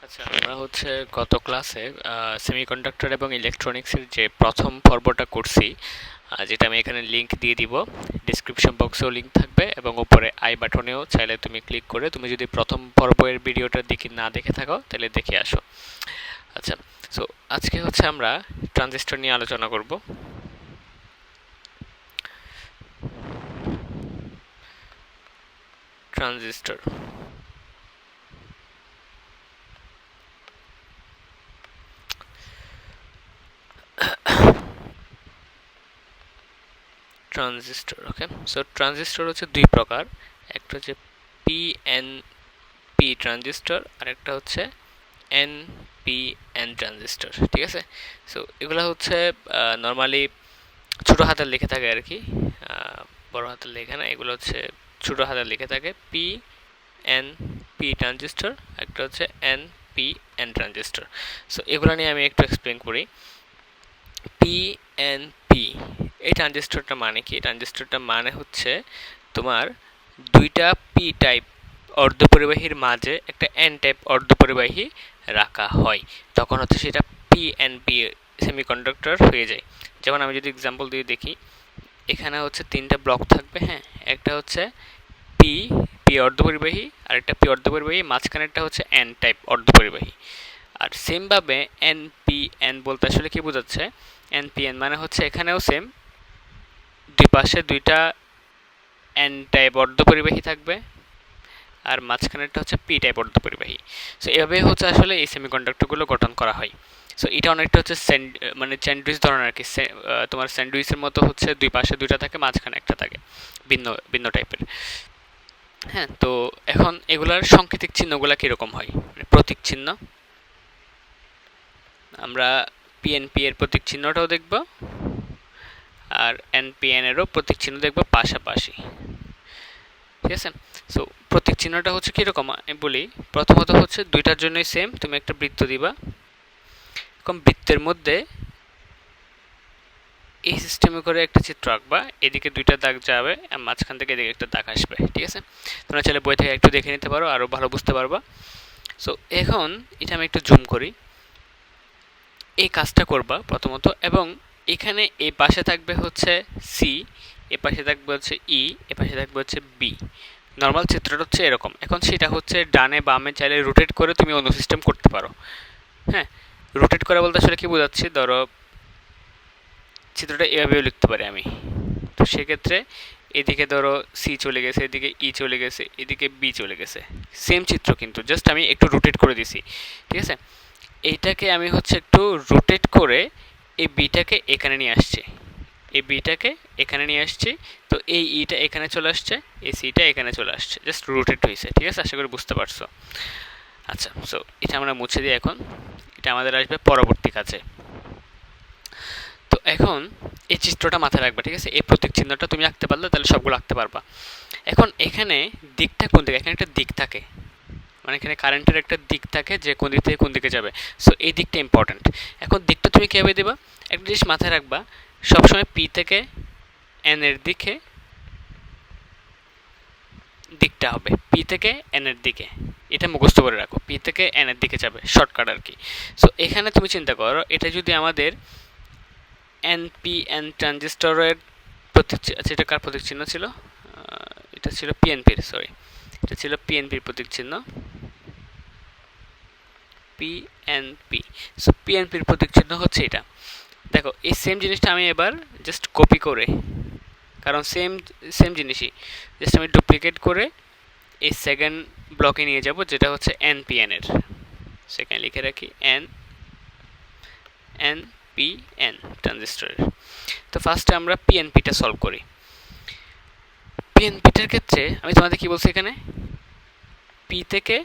আচ্ছা, আমরা হচ্ছে গত ক্লাসে সেমিকন্ডাক্টর এবং ইলেকট্রনিক্সের যে প্রথম পর্বটা করছি, যেটা আমি এখানে লিংক দিয়ে দিব। ডিসক্রিপশন বক্সেও লিংক থাকবে এবং উপরে আই বাটনেও চাইলে তুমি ক্লিক করে তুমি যদি প্রথম পর্বের ভিডিওটা দিকে না দেখে থাকো তাহলে দেখে আসো। আচ্ছা, সো আজকে হচ্ছে আমরা ট্রানজিস্টর নিয়ে আলোচনা করব। ট্রানজিস্টর ট্রানজিস্টর ওকে। সো ট্রানজিস্টর হচ্ছে দুই প্রকার, একটা হচ্ছে পিএনপি ট্রানজিস্টর আর একটা হচ্ছে এনপিএন ট্রানজিস্টর, ঠিক আছে। সো এগুলো হচ্ছে নর্মালি ছোট হাতের লিখে থাকে আর কি, বড় হাতের লেখে না, এগুলো হচ্ছে ছোট হাতের লিখে থাকে। পিএনপি ট্রানজিস্টর, একটা হচ্ছে এনপিএন ট্রানজিস্টর। সো এগুলো নিয়ে আমি একটু এক্সপ্লেন করি। পিএনপি এই ট্রানজিস্টরটা মানে কি? ট্রানজিস্টরটা মানে হচ্ছে তোমার দুইটা পি টাইপ অর্ধপরিবাহীর মাঝে একটা এন টাইপ অর্ধপরিবাহী রাখা হয়, তখন হচ্ছে সেটা পিএনপি সেমিকন্ডাক্টর হয়ে যায়। যেমন আমি যদি এক্সাম্পল দিয়ে দেখি, এখানে হচ্ছে তিনটা ব্লক থাকবে, হ্যাঁ। একটা হচ্ছে পি পি অর্ধপরিবাহী, আর একটা পি অর্ধপরিবাহী, মাঝখানেরটা হচ্ছে এন টাইপ অর্ধপরিবাহী। আর সেমভাবে এনপিএন বলতে আসলে কি বোঝাচ্ছে? এনপিএন মানে হচ্ছে এখানেও সেম, দুই পাশে দুইটা এন টাইপ অর্ধপরিবাহী থাকবে আর মাঝখানেরটা হচ্ছে পি টাইপ অর্ধপরিবাহী। সো এভাবে হচ্ছে আসলে এই সেমিকন্ডাক্টরগুলো গঠন করা হয়। সো এটা অনেকটা হচ্ছে মানে স্যান্ডউইচ ধরনের আর কি। তোমার স্যান্ডউইচের মতো হচ্ছে দুই পাশে দুইটা থাকে, মাঝখানে একটা থাকে, ভিন্ন ভিন্ন টাইপের। হ্যাঁ, তো এখন এগুলার সাংকেতিক চিহ্নগুলা কীরকম হয়, মানে প্রতীক চিহ্ন। আমরা পিএনপি এর প্রতীক চিহ্নটাও দেখব আর এনপিএন এরও প্রতীক চিহ্ন দেখব পাশাপাশি, ঠিক আছে। সো প্রতীক চিহ্নটা হচ্ছে কীরকম আমি বলি। প্রথমত হচ্ছে দুইটার জন্যই সেম, তুমি একটা বৃত্ত দিবা, এরকম বৃত্তের মধ্যে এই সিস্টেমে করে একটা চিত্র আঁকবা, এদিকে দুইটা দাগ যাবে আর মাঝখান থেকে এদিকে একটা দাগ আসবে, ঠিক আছে। তোমরা চাইলে বই থেকে একটু দেখে নিতে পারো, আরও ভালো বুঝতে পারবা। সো এখন এটা আমি একটু জুম করি, এই কাজটা করবা প্রথমত, এবং এখানে এই পাশে থাকবে হচ্ছে সি, এ পাশে থাকবে হচ্ছে ই, এ পাশে থাকবে হচ্ছে বি। নর্মাল চিত্রটা হচ্ছে এরকম। এখন সেটা হচ্ছে ডানে বামে চাইলে রোটেট করে তুমি অন্য সিস্টেম করতে পারো। হ্যাঁ, রোটেট করা বলতে আসলে কি বোঝাচ্ছি, ধরো চিত্রটা এভাবেও লিখতে পারি আমি। তো সেক্ষেত্রে এদিকে ধরো সি চলে গেছে, এদিকে ই চলে গেছে, এদিকে বি চলে গেছে, সেম চিত্র কিন্তু জাস্ট আমি একটু রোটেট করে দিছি, ঠিক আছে। এইটাকে আমি হচ্ছে একটু রোটেট করে এই বিটাকে এখানে নিয়ে আসছি, এই বিটাকে এখানে নিয়ে আসছি। তো এই ইটা এখানে চলে আসছে, এই সিটা এখানে চলে আসছে, জাস্ট রোটেট হয়েছে, ঠিক আছে। আশা করি বুঝতে পারছো। আচ্ছা, সো এটা আমরা মুছে দিই এখন, এটা আমাদের আসবে পরবর্তী কাজে। তো এখন এই চিত্রটা মাথায় রাখবা, ঠিক আছে। এই প্রতীক চিহ্নটা তুমি আঁকতে পারলে তাহলে সবগুলো আঁকতে পারবা। এখন এখানে দিকটা কোন দিকে? এখানে একটা দিক থাকে, মানে এখানে কারেন্টের একটা দিক থাকে যে কোন দিক থেকে কোন দিকে যাবে। সো এই দিকটা ইম্পর্ট্যান্ট। এখন দিকটা তুমি কীভাবে দেবা? একটা জিনিস মাথায় রাখবা, সবসময় পি থেকে এন এর দিকে দিকটা হবে, পি থেকে এন এর দিকে। এটা মুখস্থ করে রাখো, পি থেকে এন এর দিকে যাবে, শর্টকাট আর কি। সো এখানে তুমি চিন্তা করো, এটা যদি আমাদের এনপিএন ট্রানজিস্টরের প্রতীক, আচ্ছা এটা কার প্রতীক চিহ্ন ছিল? এটা ছিল পিএনপির, সরি, এটা ছিল পিএনপির প্রতীক চিহ্ন, পিএনপি। সো পিএনপির প্রতীক চিহ্ন হচ্ছে এটা। দেখো এই সেম জিনিসটা আমি এবার জাস্ট কপি করে, কারণ সেম সেম জিনিসই, জাস্ট আমি ডুপ্লিকেট করে এই সেকেন্ড ব্লকে নিয়ে যাব, যেটা হচ্ছে এনপিএন এর। সেখানে লিখে রাখি এনপিএন ট্রানজিস্টরের। তো ফার্স্টে আমরা পিএনপিটা সলভ করি। পিএনপিটার ক্ষেত্রে আমি তোমাদের কি বলছি, এখানে পি থেকে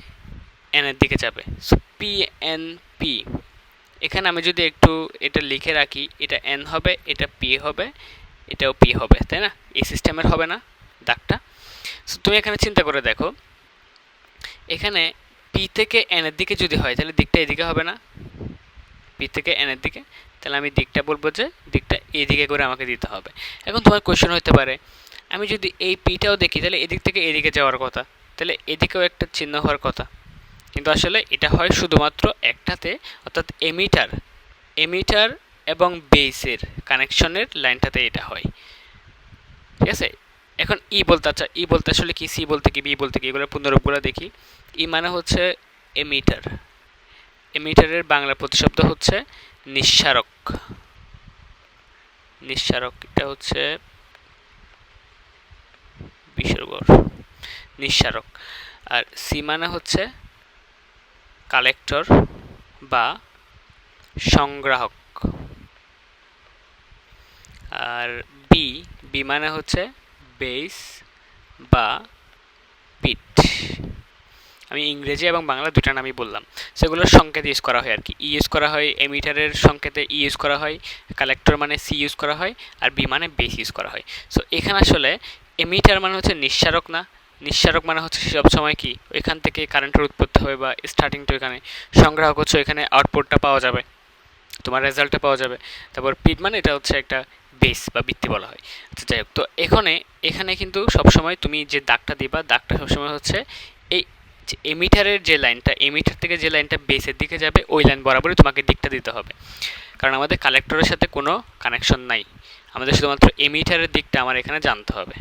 এন এর দিকে যাবে। সো পিএনপি, এখানে আমি যদি একটু এটা লিখে রাখি, এটা এন হবে, এটা পি হবে, এটাও পি হবে, তাই না? এই সিস্টেমের হবে না দাগটা? সো তুমি এখানে চিন্তা করে দেখো, এখানে পি থেকে এন এর দিকে যদি হয় তাহলে দিকটা এদিকে হবে না? পি থেকে এন এর দিকে, তাহলে আমি দিকটা বলবো যে দিকটা এদিকে করে আমাকে দিতে হবে। এখন তোমার কোয়েশ্চেন হতে পারে, আমি যদি এই পিটাও দেখি তাহলে এদিক থেকে এদিকে যাওয়ার কথা, তাহলে এদিকেও একটা চিহ্ন হওয়ার কথা, কিন্তু আসলে এটা হয় শুধুমাত্র একটাতে, অর্থাৎ এমিটার এমিটার এবং বেসের কানেকশনের লাইনটাতে এটা হয়। ঠিক আছে, এখন ই বলতে, আচ্ছা ই বলতে আসলে কি, সি বলতে কি, বি বলতে কি, এগুলোর পুনরূপগুলো দেখি। ই মানে হচ্ছে এমিটার, এমিটারের বাংলা প্রতিশব্দ হচ্ছে নিঃসারক। নিঃসারক এটা হচ্ছে বিসর্গর, নিঃসারক। আর সি মানে হচ্ছে কালেক্টর বা সংগ্রাহক। আর বি, বি মানে হচ্ছে বেস বা পিট। আমি ইংরেজি এবং বাংলা দুটা নামই বললাম, সেগুলোর সংকেত ইউজ করা হয় আর কি। ই ইউজ করা হয় এমিটারের সংকেতে, ই ইউজ করা হয়, কালেক্টর মানে সি ইউজ করা হয়, আর বি মানে বেস ইউজ করা হয়। সো এখানে আসলে এমিটার মানে হচ্ছে নিঃসারক না, নিঃসারক মানে হচ্ছে সবসময় কি ওইখান থেকে কারেন্টের উৎপত্তি হবে বা স্টার্টিং টু এখানে, সংগ্রাহক হচ্ছে এখানে আউটপুটটা পাওয়া যাবে, তোমার রেজাল্টটা পাওয়া যাবে। তারপর পিট মানে এটা হচ্ছে একটা বেস বা ভিত্তি বলা হয়। আচ্ছা যাই হোক, তো এখানে এখানে কিন্তু সবসময় তুমি যে দাগটা দিবা, দাগটা সবসময় হচ্ছে এই এমিটারের যে লাইনটা, এমিটার থেকে যে লাইনটা বেসের দিকে যাবে ওই লাইন বরাবরই তোমাকে দিকটা দিতে হবে, কারণ আমাদের কালেক্টরের সাথে কোনো কানেকশন নাই, আমাদের শুধুমাত্র এমিটারের দিকটা আমার এখানে জানতে হবে।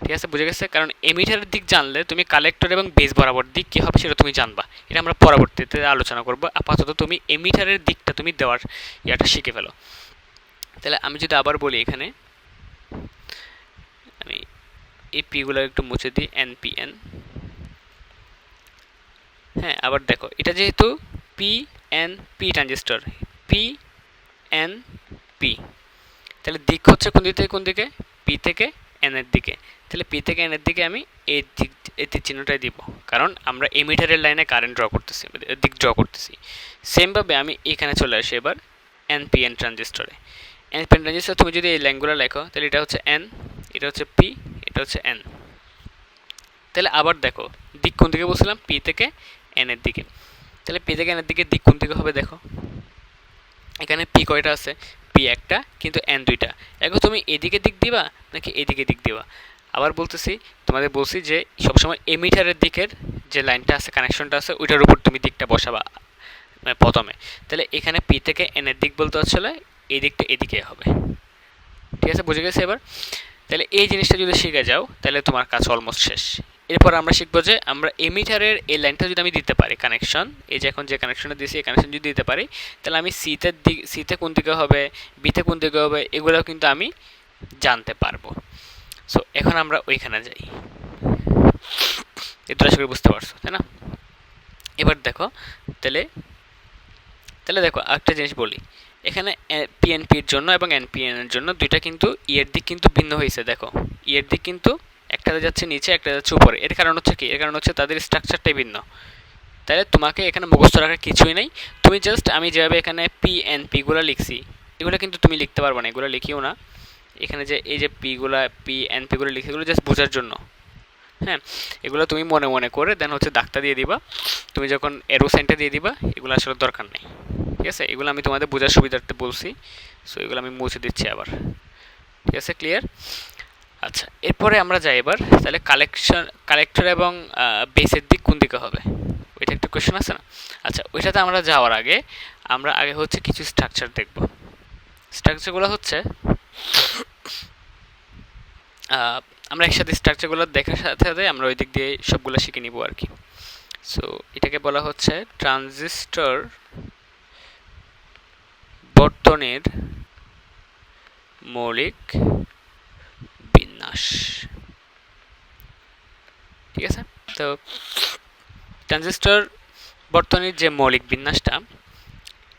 ঠিক আছে, বুঝে গেছে? কারণ এমিটারের দিক জানলে তুমি কালেক্টর এবং বেস বরাবর দিক কী হবে সেটা তুমি জানবা, এটা আমরা পরবর্তীতে আলোচনা করবো। আপাতত তুমি এমিটারের দিকটা তুমি দেওয়ার ইয়াটা শিখে ফেলো। তাহলে আমি যদি আবার বলি, এখানে আমি এই পিগুলো একটু মুছে দিই, এনপিএন। হ্যাঁ, আবার দেখো এটা যেহেতু P N P transistor, P N P, তাহলে দিক হচ্ছে কোন দিক থেকে কোন দিকে, পি থেকে এন এর দিকে। তাহলে পি থেকে এন এর দিকে আমি এই দিক, এই তীর চিহ্নটাই দিব, কারণ আমরা এমিটারের লাইনে কারেন্ট ড্র করতেছি, দিক ড্র করতেছি। সেমভাবে আমি এখানে চলে আসি এবার এনপিএন ট্রানজিস্টরে। এনপিএন ট্রানজিস্টর তুমি যদি এই লাইনগুলো লেখো, তাহলে এটা হচ্ছে এন, এটা হচ্ছে পি, এটা হচ্ছে এন। তাহলে আবার দেখো দিক কোন দিকে বলছিলাম, পি থেকে এন এর দিকে। তাহলে পি থেকে এন এর দিকে দিক কোন দিকে হবে দেখো, এখানে পি কয়টা আছে, পি একটা, কিন্তু এন দুইটা। এখন তুমি এদিকে দিক দিবা নাকি এদিকে দিক দিবা? আবার বলতেছি, তোমাদের বলছি যে সবসময় এমিটারের দিকের যে লাইনটা আছে, কানেকশনটা আছে, ওইটার উপর তুমি দিকটা বসাবা প্রথমে। তাহলে এখানে পি থেকে এন এর দিক বলতে আসলে এই দিকটা এদিকে হবে। ঠিক আছে, বুঝে গেছে এবার? তাহলে এই জিনিসটা যদি শিখে যাও, তাহলে তোমার কাজ অলমোস্ট শেষ। এরপর আমরা শিখবো যে আমরা এমিটারের এই লাইনটা যদি আমি দিতে পারি কানেকশন, এই যে এখন যে কানেকশনটা দিয়েছি এই কানেকশন যদি দিতে পারি, তাহলে আমি সিতে কোন দিকে হবে, বিতে কোন দিকে হবে, এগুলো কিন্তু আমি জানতে পারবো। সো এখন আমরা ওইখানে যাই। এটা আশা করি বুঝতে পারছো, তাই না? এবার দেখো, তাহলে তাহলে দেখো একটা জিনিস বলি, এখানে পিএনপির জন্য এবং এনপিএন এর জন্য দুইটা কিন্তু ইয়ের দিক কিন্তু ভিন্ন হয়েছে। দেখো ইয়ের দিক কিন্তু একটাতে যাচ্ছে নিচে, একটা যাচ্ছে উপরে। এর কারণ হচ্ছে কি, এর কারণ হচ্ছে তাদের স্ট্রাকচারটাই ভিন্ন। তাহলে তোমাকে এখানে মুখস্থ রাখার কিছুই নেই, তুমি জাস্ট আমি যেভাবে এখানে পিএনপিগুলো লিখছি এগুলো কিন্তু তুমি লিখতে পারবে না, এগুলো লিখিও না। এখানে যে এই যে পিএনপিগুলো লিখে, এগুলো জাস্ট বোঝার জন্য। হ্যাঁ, এগুলো তুমি মনে মনে করে দেন হচ্ছে দাগটা দিয়ে দিবা, তুমি যখন এরো সাইনটা দিয়ে দিবা, এগুলো আসলে দরকার নেই। ঠিক আছে, এগুলো আমি তোমাদের বোঝার সুবিধার্থে বলছি। সো এগুলো আমি মুছে দিচ্ছি আবার। ঠিক আছে, ক্লিয়ার? আচ্ছা, এরপরে আমরা যাই এবার, তাহলে কালেক্টর এবং বেসের দিক কোন দিকে হবে, ওইটা একটা কোয়েশ্চেন আছে না? আচ্ছা, ওইটাতে আমরা যাওয়ার আগে আমরা আগে হচ্ছে কিছু স্ট্রাকচার দেখব। স্ট্রাকচারগুলো হচ্ছে আমরা একসাথে স্ট্রাকচারগুলো দেখার সাথে সাথে আমরা ওই দিক দিয়ে সবগুলো শিখে নিব আর কি। সো এটাকে বলা হচ্ছে ট্রানজিস্টর বর্তনীর মৌলিক বিন্যাস। ঠিক আছে, তো ট্রানজিস্টর বর্তনীর যে মৌলিক বিন্যাসটা,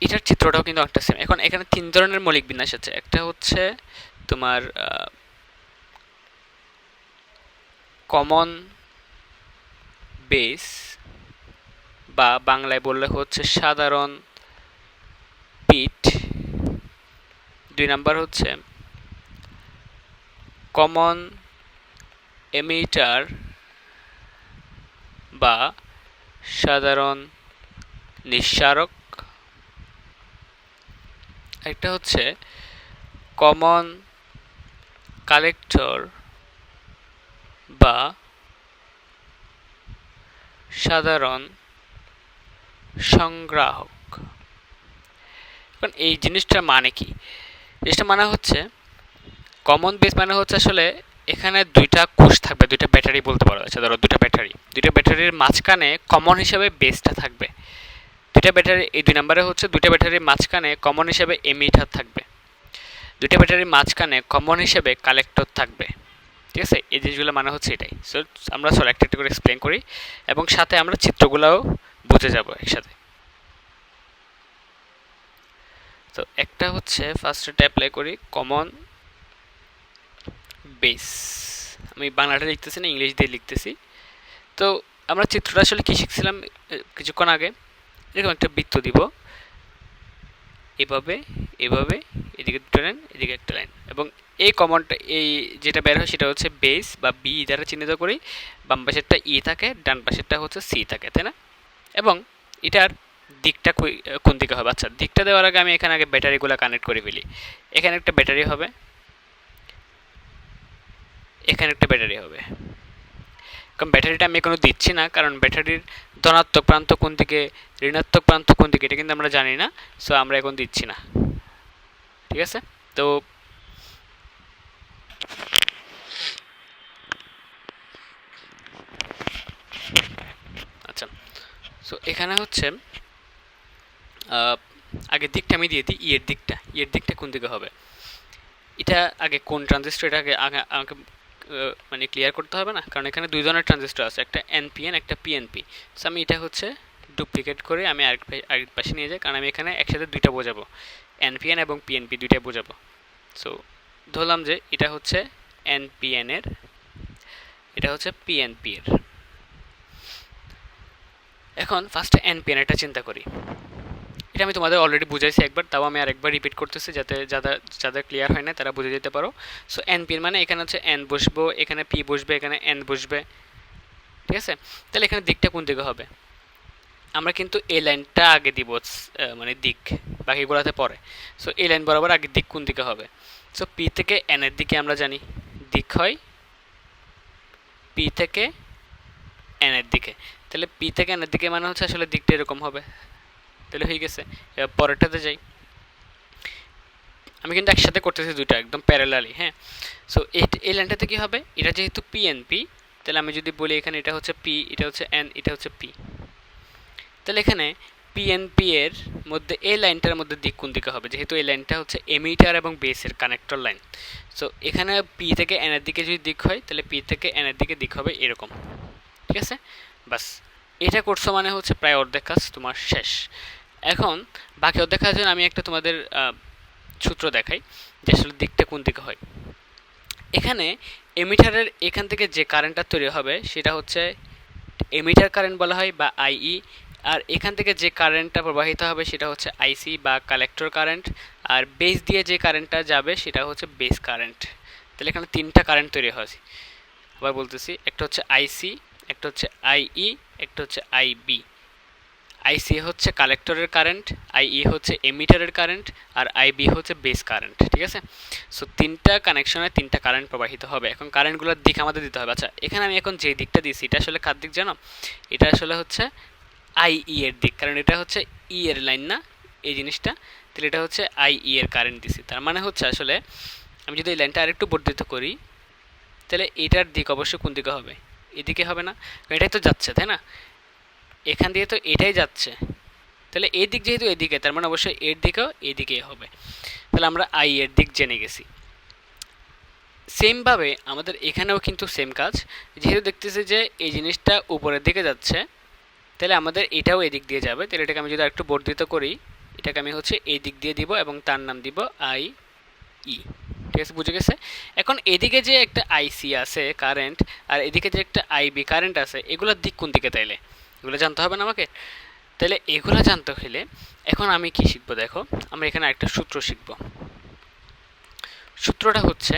এটার চিত্রটাও কিন্তু একটা সেম। এখন এখানে তিন ধরনের মৌলিক বিন্যাস আছে। একটা হচ্ছে তোমার কমন বেস, বা বাংলায় বললে হচ্ছে সাধারণ পিট। দুই নাম্বার হচ্ছে কমন এমিটার বা সাধারণ নিঃসারক। একটা হচ্ছে কমন কালেক্টর বা সাধারণ সংগ্রাহক। এখন এই জিনিসটার মানে কি? জিনিসটা মানে হচ্ছে কমন বেস মানে হচ্ছে আসলে এখানে দুইটা কোষ থাকবে, দুইটা ব্যাটারি বলতে পারো। আচ্ছা ধরো দুইটা ব্যাটারির মাঝখানে কমন হিসেবে বেসটা থাকবে। দুইটা ব্যাটারি, এই 2 নম্বরে হচ্ছে দুইটা ব্যাটারির মাঝখানে কমন হিসেবে এমিটার থাকবে, দুইটা ব্যাটারির মাঝখানে কমন হিসেবে কালেক্টর থাকবে। ঠিক আছে, এই জিনিসগুলো মানে হচ্ছে এটাই। সো আমরা চলো একটা একটা করে এক্সপ্লেন করি এবং সাথে আমরা চিত্রগুলোও বুঝে যাব একসাথে। তো একটা হচ্ছে ফার্স্টে অ্যাপ্লাই করি কমন বেস। আমি বাংলাটা লিখতেছি না, ইংলিশ দিয়ে লিখতেছি। তো আমরা চিত্রটা আসলে কি শিখছিলাম কিছুক্ষণ আগে? এরকম একটা বৃত্ত দিব, এভাবে এভাবে, এদিকে দুটো লাইন, এদিকে একটা লাইন, এবং এই কমনটা, এই যেটা বের হয় সেটা হচ্ছে বেস বা বি দ্বারা চিহ্নিত করি। বাম পাশেরটা ই থাকে, ডান পাশেরটা হচ্ছে সি থাকে, তাই না? এবং এটার দিকটা কোন দিকে হবে? আচ্ছা, দিকটা দেওয়ার আগে আমি এখানে আগে ব্যাটারিগুলো কানেক্ট করে ফেলি। এখানে একটা ব্যাটারি হবে, এখানে একটা ব্যাটারি হবে। কারণ ব্যাটারিটা আমি এখনো দিচ্ছি না, কারণ ব্যাটারির ধনাত্মক প্রান্ত কোন দিকে, ঋণাত্মক প্রান্ত কোন দিকে, এটা কিন্তু আমরা জানি না। সো আমরা এখন দিচ্ছি না। ঠিক আছে, তো আচ্ছা, সো এখানে হচ্ছে আগে দিকটা আমি দিয়ে দিই। ইয়ের দিকটা কোন দিকে হবে? এটা আগে কোন ট্রানজিস্টর, এটা আগে আগে আমাকে মানে ক্লিয়ার করতে হবে না, কারণ এখানে দুই ধরনের ট্রানজিস্টর আছে, একটা এনপিএন একটা পিএনপি। সো আমি এটা হচ্ছে ডুপ্লিকেট করে আমি আরেক পাশে নিয়ে যাই, কারণ আমি এখানে একসাথে দুইটা বোঝাবো, এনপিএন এবং পিএনপি দুইটাই বোঝাবো। সো ধরলাম যে এটা হচ্ছে এনপিএন এর, এটা হচ্ছে পিএনপি এর। এখন ফার্স্টে এনপিএন এটা চিন্তা করি। এটা আমি তোমাদের অলরেডি বুঝাইছি একবার, তাও আমি আরেকবার রিপিট করতেছি যাতে যাদের ক্লিয়ার হয় না তারা বুঝে যেতে পারো। সো এনপিএন মানে এখানে হচ্ছে এন বসবো, এখানে পি বসবে, এখানে এন বসবে। ঠিক আছে, তাহলে এখানে দিকটা কোন দিকে হবে? আমরা কিন্তু এই লাইনটা আগে দিব, মানে দিক বাকিগুলোতে পরে। সো এই লাইন বরাবর আগে দিক কোন দিকে হবে? সো পি থেকে এন এর দিকে আমরা জানি দিক হয় পি থেকে এন এর দিকে। তাহলে পি থেকে এন এর দিকে মানে হচ্ছে আসলে দিকটা এরকম হবে। তাহলে হয়ে গেছে। এবার পরেরটাতে যাই। আমি কিন্তু একসাথে করতেছি দুইটা একদম প্যারালালি, হ্যাঁ। সো এই লাইনটাতে কি হবে? এটা যেহেতু পিএনপি, তাহলে আমি যদি বলি এখানে এটা হচ্ছে পি, এটা হচ্ছে এন, এটা হচ্ছে পি। তাহলে এখানে পিএনপি এর মধ্যে এই লাইনটার মধ্যে দিক কোন দিকে হবে? যেহেতু এই লাইনটা হচ্ছে এমিটার এবং বেসের কানেক্টর লাইন। সো এখানে পি থেকে এন এর দিকে যদি দিক হয়, তাহলে পি থেকে এন এর দিকে দিক হবে এরকম। ঠিক আছে, বাস এটা করছো মানে হচ্ছে প্রায় অর্ধেক কাজ তোমার শেষ। এখন বাকি অর্ধেক কাজের জন্য আমি একটা তোমাদের সূত্র দেখাই যে আসলে দিকটা কোন দিকে হয়। এখানে এমিটারের এখান থেকে যে কারেন্টটা তৈরি হবে সেটা হচ্ছে এমিটার কারেন্ট বলা হয় বা আইই। আর এখান থেকে যে কারেন্টটা প্রবাহিত হবে সেটা হচ্ছে আইসি বা কালেক্টর কারেন্ট। আর বেস দিয়ে যে কারেন্টটা যাবে সেটা হচ্ছে বেস কারেন্ট। তাহলে এখানে তিনটা কারেন্ট তৈরি হয়। আবার বলতেছি, একটা হচ্ছে আইসি, একটা হচ্ছে আইই, একটা হচ্ছে আইবি। আইসি হচ্ছে কালেক্টরের কারেন্ট, আইই হচ্ছে এমিটারের কারেন্ট, আর আইবি হচ্ছে বেস কারেন্ট। ঠিক আছে, সো তিনটা কানেকশনে তিনটা কারেন্ট প্রবাহিত হবে। এখন কারেন্টগুলোর দিক আমাদের দিতে হবে। আচ্ছা, এখানে আমি এখন যে দিকটা দিয়েছি এটা আসলে কার দিক জানো? এটা আসলে হচ্ছে আইই এর দিক, কারণ এটা হচ্ছে ই এর লাইন না এই জিনিসটা। তাহলে এটা হচ্ছে আইই এর কারেন্ট দিছি, তার মানে হচ্ছে আসলে আমি যদি এই লাইনটা আরেকটু বর্ধিত করি, তাহলে এটার দিক অবশ্যই কোন দিকে হবে? এদিকে হবে না? এটাই তো যাচ্ছে, তাই না? এখান দিয়ে তো এটাই যাচ্ছে, তাহলে এই দিক যেহেতু এদিকে, তার মানে অবশ্যই এর দিকেও এদিকেই হবে। তাহলে আমরা আই এর দিক জেনে গেছি। সেমভাবে আমাদের এখানেও কিন্তু সেম কাজ। যেহেতু দেখতেছি যে এই জিনিসটা উপরের দিকে যাচ্ছে, তাহলে আমাদের এটাও এদিক দিয়ে যাবে। তাহলে এটাকে আমি যদি আরেকটু বর্ধিত করি, এটাকে আমি হচ্ছে এই দিক দিয়ে দিব এবং তার নাম দিব আই ই। ঠিক আছে, বুঝে গেছে? এখন এদিকে যে একটা আইসি আছে কারেন্ট, আর এদিকে যে একটা আইবি কারেন্ট আছে, এগুলোর দিক কোন দিকে? তাইলে এগুলো জানতে হবে না আমাকে? তাহলে এগুলো জানতে হলে এখন আমি কি শিখবো? দেখো, আমরা এখানে একটা সূত্র শিখব। সূত্রটা হচ্ছে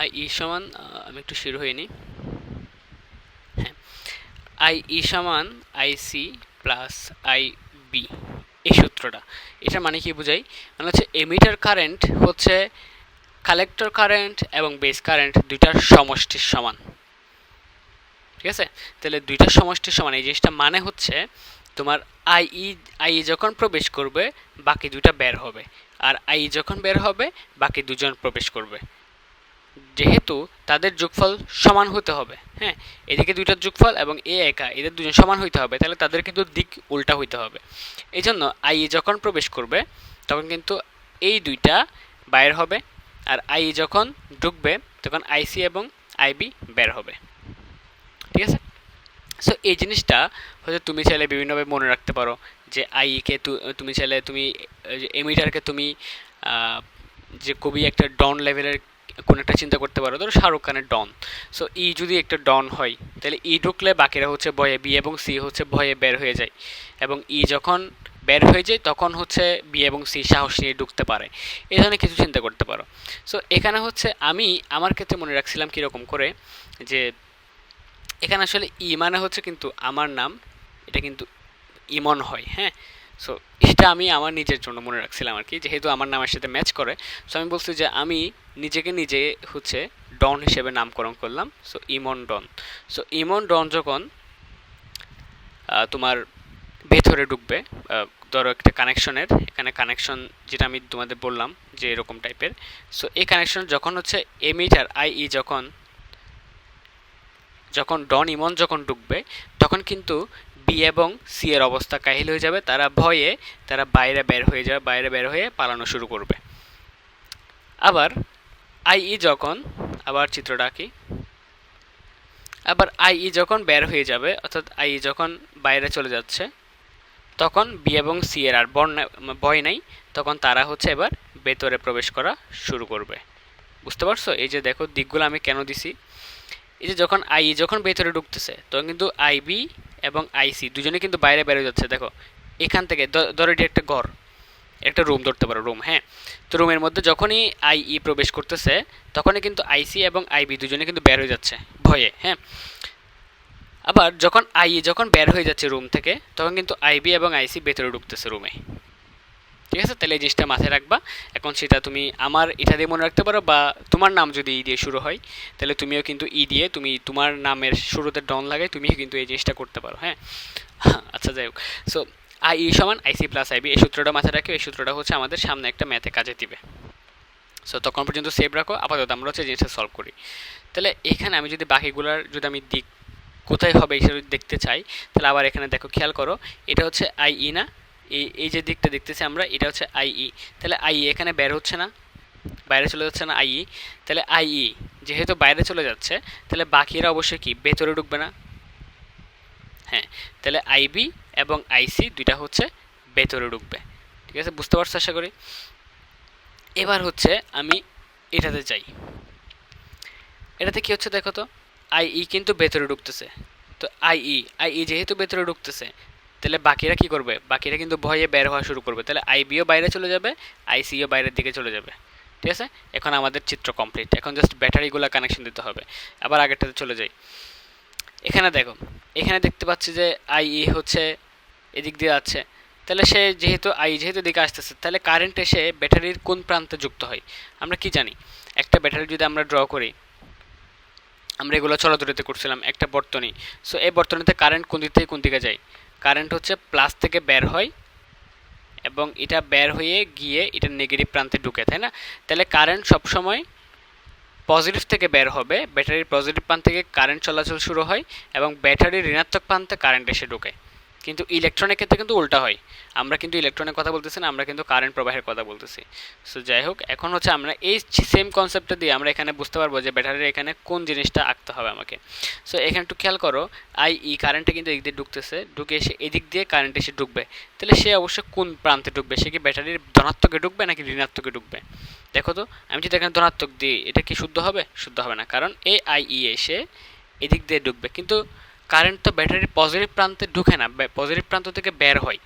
আই ই সমান, আমি একটু শির হয়ে নিই। হ্যাঁ, আই ই সমান আইসি প্লাস আই বি, এই সূত্রটা। এটার মানে কি বোঝাই? মানে হচ্ছে এমিটার কারেন্ট হচ্ছে কালেক্টর কারেন্ট এবং বেস কারেন্ট দুইটার সমষ্টির সমান। ঠিক আছে? তাহলে দুইটার সমষ্টির সমান, এই জিনিসটা মানে হচ্ছে তোমার আই যখন প্রবেশ করবে বাকি দুইটা বের হবে, আর আই যখন বের হবে বাকি দুজন প্রবেশ করবে। যেহেতু তাদের যোগফল সমান হতে হবে, হ্যাঁ, এদিকে দুইটার যোগফল এবং এ একা এদের দুজন সমান হইতে হবে, তাহলে তাদের কিন্তু দিক উল্টা হইতে হবে। এই জন্য আই যখন প্রবেশ করবে তখন কিন্তু এই দুইটা বাইর হবে, আর আই যখন ঢুকবে তখন আইসি এবং আইবি বের হবে। ঠিক আছে? সো এই জিনিসটা হয়তো তুমি চাইলে বিভিন্নভাবে মনে রাখতে পারো, যে আইকে তুমি চাইলে তুমি এমিটারকে তুমি যে কবি একটা ডন লেভেলের কোন একটা চিন্তা করতে পারো, ধরো শাহরুখ খানের ডন। সো ই যদি একটা ডন হয় তাহলে ই ঢুকলে বাকিরা হচ্ছে ভয়ে, বি এবং সি হচ্ছে ভয়ে বের হয়ে যায়, এবং ই যখন বের হয়ে যায় তখন হচ্ছে বি এবং সি সাহস নিয়ে ঢুকতে পারে। এই ধরনের কিছু চিন্তা করতে পারো। সো এখানে হচ্ছে আমি আমার ক্ষেত্রে মনে রাখছিলাম কীরকম করে, যে এখানে আসলে ই মানে হচ্ছে কিন্তু আমার নাম, এটা কিন্তু ইমন হয়, হ্যাঁ। সো এটা আমি আমার নিজের জন্য মনে রাখছিলাম আর কি, যেহেতু আমার নামের সাথে ম্যাচ করে। সো আমি বলছি যে আমি নিজেকে নিজে হচ্ছে ডন হিসেবে নামকরণ করলাম। সো ইমন ডন। সো ইমন ডন যখন তোমার ভেতরে ঢুকবে, ধরো একটা কানেকশনের, এখানে কানেকশন যেটা আমি তোমাদের বললাম যে এরকম টাইপের। সো এই কানেকশন যখন হচ্ছে এমিটার আই যখন যখন ডন ইমন যখন ঢুকবে তখন কিন্তু বি এবং সি এর অবস্থা কাহিল হয়ে যাবে, তারা ভয়ে তারা বাইরে বের হয়ে যাবে, বাইরে বের হয়ে পালানো শুরু করবে। আবার যখন, আবার চিত্রটা আঁকি, আবার যখন বের হয়ে যাবে, অর্থাৎ যখন বাইরে চলে যাচ্ছে তখন বি এবং সি এর আর ভয় নাই, তখন তারা হচ্ছে এবার ভেতরে প্রবেশ করা শুরু করবে। বুঝতে পারছো? এই যে দেখো দিকগুলো আমি কেন দিছি। এই যে যখন যখন ভেতরে ঢুকতেছে তখন কিন্তু আইবি এবং আইসি দুজনে কিন্তু বাইরে বেরোয় যাচ্ছে। দেখো এখান থেকে ধরো এটি একটা ঘর, একটা রুম ধরতে পারো, রুম, হ্যাঁ। তো রুমের মধ্যে যখনই প্রবেশ করতেছে তখনই কিন্তু আইসি এবং আইবি দুজনে কিন্তু বের হয়ে যাচ্ছে ভয়ে, হ্যাঁ। আবার যখন যখন বের হয়ে যাচ্ছে রুম থেকে তখন কিন্তু আইবি এবং আইসি ভেতরে ঢুকতেছে রুমে। ঠিক আছে? তাহলে এই জিনিসটা মাথায় রাখবা। এখন সেটা তুমি আমার এটা দিয়ে মনে রাখতে পারো, বা তোমার নাম যদি ই দিয়ে শুরু হয় তাহলে তুমিও কিন্তু ই দিয়ে তুমি তোমার নামের শুরুতে ডন লাগাই তুমিও কিন্তু এই জিনিসটা করতে পারো, হ্যাঁ। আচ্ছা, যাই হোক। সো সমান আইসি প্লাস আইবি, এই সূত্রটা মাথায় রাখো। এই সূত্রটা হচ্ছে আমাদের সামনে একটা ম্যাথে কাজে দিবে। সো তখন পর্যন্ত সেভ রাখো। আপাতত আমরা হচ্ছে জিনিসটা সলভ করি। তাহলে এখানে আমি যদি বাকিগুলার যদি আমি দিক কোথায় হবে এই যদি দেখতে চাই, তাহলে আবার এখানে দেখো, খেয়াল করো, এটা হচ্ছে না, এই যে দিকটা দেখতেছি আমরা, এটা হচ্ছে তাহলে এখানে বের হচ্ছে না, বাইরে চলে যাচ্ছে না তাহলে যেহেতু বাইরে চলে যাচ্ছে তাহলে বাকিরা অবশ্যই কি ভেতরে ঢুকবে না, হ্যাঁ। তাহলে আইবি এবং আইসি দুইটা হচ্ছে ভেতরে ঢুকবে। ঠিক আছে? বুঝতে পারছো আশা করি। এবার হচ্ছে আমি এটাতে যাই। এটাতে কি হচ্ছে দেখো তো, কিন্তু ভেতরে ঢুকতেছে। তো যেহেতু ভেতরে ঢুকতেছে তাহলে বাকিরা কি করবে? বাকিরা কিন্তু ভয়ে বের হওয়া শুরু করবে। তাহলে আইবিও বাইরে চলে যাবে, আইসিও বাইরের দিকে চলে যাবে। ঠিক আছে? এখন আমাদের চিত্র কমপ্লিট। এখন জাস্ট ব্যাটারিগুলো কানেকশন দিতে হবে। আবার আগেরটাতে চলে যাই। এখানে দেখো, এখানে দেখতে পাচ্ছি যে হচ্ছে এদিক দিয়ে যাচ্ছে। তাহলে সে যেহেতু দিকে আসতেছে, তাহলে কারেন্ট এসে ব্যাটারির কোন প্রান্তে যুক্ত হয়? আমরা কি জানি? একটা ব্যাটারি যদি আমরা ড্র করি, আমরা এগুলো চলাচলিতে করছিলাম একটা বর্তনী। সো এই বর্তনীতে কারেন্ট কোন দিক থেকে কোন দিকে যায়? কারেন্ট হচ্ছে প্লাস থেকে বের হয় এবং এটা বের হয়ে গিয়ে এটা নেগেটিভ প্রান্তে ঢুকে, তাই না? তাহলে কারেন্ট সবসময় পজিটিভ থেকে বের হবে, ব্যাটারির পজিটিভ প্রান্ত থেকে কারেন্ট চলাচল শুরু হয় এবং ব্যাটারির ঋণাত্মক প্রান্তে কারেন্ট এসে ঢোকে। কিন্তু ইলেকট্রনের ক্ষেত্রে কিন্তু উল্টা হয়। আমরা কিন্তু ইলেকট্রনের কথা বলতেছি না, আমরা কিন্তু কারেন্ট প্রবাহের কথা বলতেছি। সো যাই হোক, এখন হচ্ছে আমরা এই সেম কনসেপ্টটা দিয়ে আমরা এখানে বুঝতে পারবো যে ব্যাটারির এখানে কোন জিনিসটা আঁকতে হবে আমাকে। সো এখানে একটু খেয়াল করো, কারেন্টে কিন্তু এদিক দিয়ে ঢুকতেছে, ঢুকে এসে এদিক দিয়ে কারেন্ট এসে ঢুকবে। তাহলে সে অবশ্যই কোন প্রান্তে ঢুকবে? সে কি ব্যাটারির ধনাত্মকে ঢুকবে নাকি ঋণাত্মকে ঢুকবে? দেখো তো, আমি যদি এখানে ধনাত্মক দিই এটা কি শুদ্ধ হবে? শুদ্ধ হবে না, কারণ এসে এদিক দিয়ে ঢুকবে, কিন্তু কারেন্ট তো ব্যাটারির পজিটিভ প্রান্তে ঢুকে না, পজিটিভ প্রান্ত থেকে বের হয়।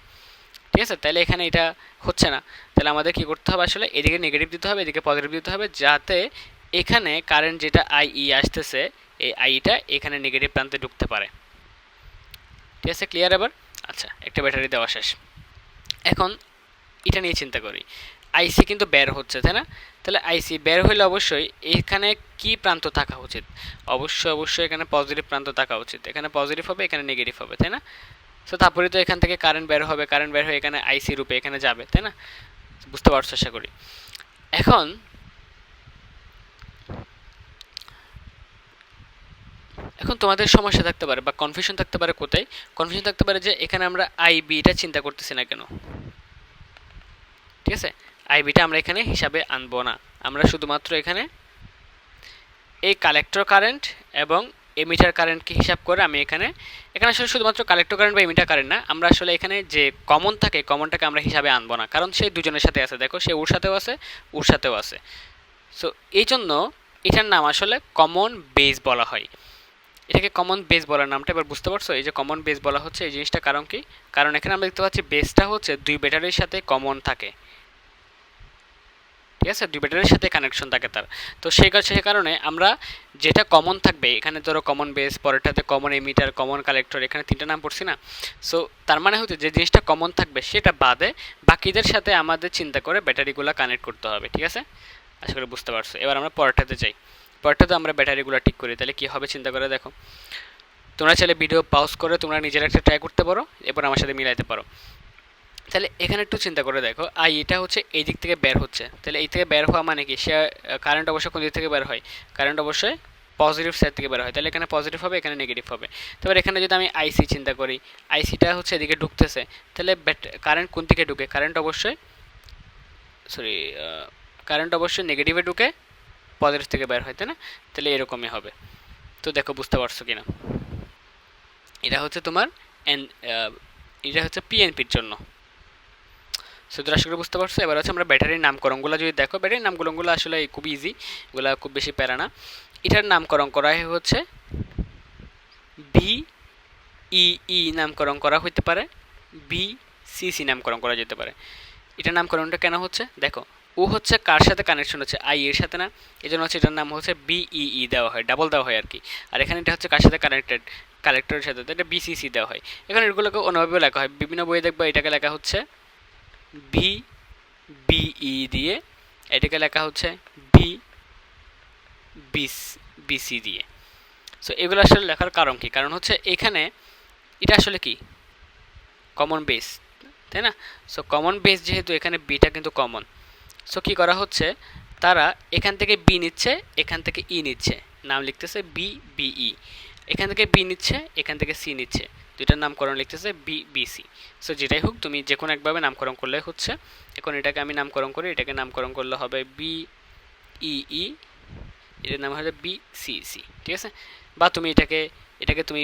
ঠিক আছে? তাহলে এখানে এটা হচ্ছে না। তাহলে আমাদের কি করতে হবে? আসলে এদিকে নেগেটিভ দিতে হবে, এদিকে পজিটিভ দিতে হবে, যাতে এখানে কারেন্ট যেটা আসতেছে এই আইটা এখানে নেগেটিভ প্রান্তে ঢুকতে পারে। ঠিক আছে? ক্লিয়ার এবার? আচ্ছা, একটা ব্যাটারি দেওয়া শেষ। এখন এটা নিয়ে চিন্তা করি। আইসি কিন্তু বের হচ্ছে, তাই না? তাহলে আইসি বের হইলে অবশ্যই এখানে কি প্রান্ত থাকা উচিত? অবশ্যই এখানে পজিটিভ প্রান্ত থাকা উচিত। এখানে পজিটিভ হবে, এখানে নেগেটিভ হবে, তাই না? তো তারপরে তো এখান থেকে কারেন্ট বের হবে, কারেন্ট বের হয়ে এখানে আইসি রূপে এখানে যাবে, তাই না? বুঝতে পারছো আশা করি। এখন এখন তোমাদের সমস্যা থাকতে পারে বা কনফিউশন থাকতে পারে কোথায়? কনফিউশন থাকতে পারে যে এখানে আমরা আইবিটা চিন্তা করতেছি না কেন, ঠিক আছে? আইবিটা আমরা এখানে হিসাবে আনবো না, আমরা শুধুমাত্র এখানে এই কালেক্টর কারেন্ট এবং এমিটার কারেন্টকে হিসাব করে আমি এখানে এখানে আসলে শুধুমাত্র কালেক্টর কারেন্ট বা এমিটার কারেন্ট না, আমরা আসলে এখানে যে কমন থাকে কমনটাকে আমরা হিসাবে আনবো না, কারণ সে দুজনের সাথে আছে। দেখো, সে ওর সাথেও আছে, ওর সাথেও আছে। সো এই জন্য এটার নাম আসলে কমন বেস বলা হয়। এটাকে কমন বেস বলার নামটা এবার বুঝতে পারছো? এই যে কমন বেস বলা হচ্ছে এই জিনিসটা কারণ কি? কারণ এখানে আমরা দেখতে পাচ্ছি বেসটা হচ্ছে দুই ব্যাটারির সাথে কমন থাকে, ঠিক আছে? দুই ব্যাটারির সাথে কানেকশন থাকে তার। তো সেই কারণে আমরা যেটা কমন থাকবে এখানে, ধরো কমন বেস, পরেরটাতে কমন এমিটার, কমন কালেক্টর, এখানে তিনটা নাম পড়ছি না? সো তার মানে হচ্ছে যে জিনিসটা কমন থাকবে সেটা বাদে বাকিদের সাথে আমাদের চিন্তা করে ব্যাটারিগুলো কানেক্ট করতে হবে, ঠিক আছে? আশা করি বুঝতে পারছো। এবার আমরা পরেরটাতে যাই। পরেরটাতে আমরা ব্যাটারিগুলো ঠিক করি, তাহলে কি হবে চিন্তা করে দেখো। তোমরা চাইলে ভিডিও পজ করে তোমরা নিজেরা একটা ট্রাই করতে পারো, এরপর আমার সাথে মিলাইতে পারো। তাহলে এখানে একটু চিন্তা করে দেখো, আই এটা হচ্ছে এই দিক থেকে বের হচ্ছে, তাহলে এই থেকে বের হওয়া মানে কি? সে কারেন্ট অবশ্যই কোন দিক থেকে বের হয়? কারেন্ট অবশ্যই পজিটিভ সাইড থেকে বের হয়, তাহলে এখানে পজিটিভ হবে, এখানে নেগেটিভ হবে। তারপর এখানে যদি আমি আইসি চিন্তা করি, আইসিটা হচ্ছে এদিকে ঢুকতেছে, তাহলে কারেন্ট কোন দিকে ঢুকে? কারেন্ট অবশ্যই নেগেটিভে ঢুকে পজিটিভ থেকে বের হয়, তাই না? তাহলে এরকমই হবে। তো দেখো বুঝতে পারছো কিনা? এটা হচ্ছে তোমার এন, এটা হচ্ছে পিএনপির জন্য। সুতরাং আশা করি বুঝতে পারছো। এবার হচ্ছে আমরা ব্যাটারির নামকরণগুলো যদি দেখো, ব্যাটারির নামকরণগুলো আসলে খুব ইজি, এগুলো খুব বেশি প্যারা না। এটার নামকরণ করা হচ্ছে বি ই নামকরণ করা হতে পারে, বি সি নামকরণ করা যেতে পারে। এটার নামকরণটা কেন হচ্ছে দেখো, ও হচ্ছে কার সাথে কানেকশন হচ্ছে? আই এর সাথে না? এই জন্য হচ্ছে এটার নাম হচ্ছে বিই দেওয়া হয়, ডাবল দেওয়া হয় আর কি। আর এখানে এটা হচ্ছে কার সাথে কানেক্টেড? কালেক্টরের সাথে, তো এটা বিসিসি দেওয়া হয়। এখানে এগুলোকে অন্যভাবেও লেখা হয়, বিভিন্ন বইয়ে দেখবা এটাকে লেখা হচ্ছে বি বিই দিয়ে, এটাকে লেখা হচ্ছে বি বিসি দিয়ে। সো এগুলো আসলে লেখার কারণ কি? কারণ হচ্ছে এখানে এটা আসলে কি কমন বেস, তাই না? সো কমন বেস যেহেতু এখানে বিটা কিন্তু কমন, সো কি করা হচ্ছে, তারা এখান থেকে বি নিচ্ছে, এখান থেকে ই নিচ্ছে, নাম লিখতেছে বি বিই। এখান থেকে বি নিচ্ছে, এখান থেকে সি নিচ্ছে, দুইটার নামকরণ লিখতেছে বি বিসি। সো যেটাই হোক তুমি যে কোনো একভাবে নামকরণ করলে হচ্ছে। এখন এটাকে আমি নামকরণ করি, এটাকে নামকরণ করলে হবে বি ই, এটার নাম হবে বি সি, ঠিক আছে? বা তুমি এটাকে এটাকে তুমি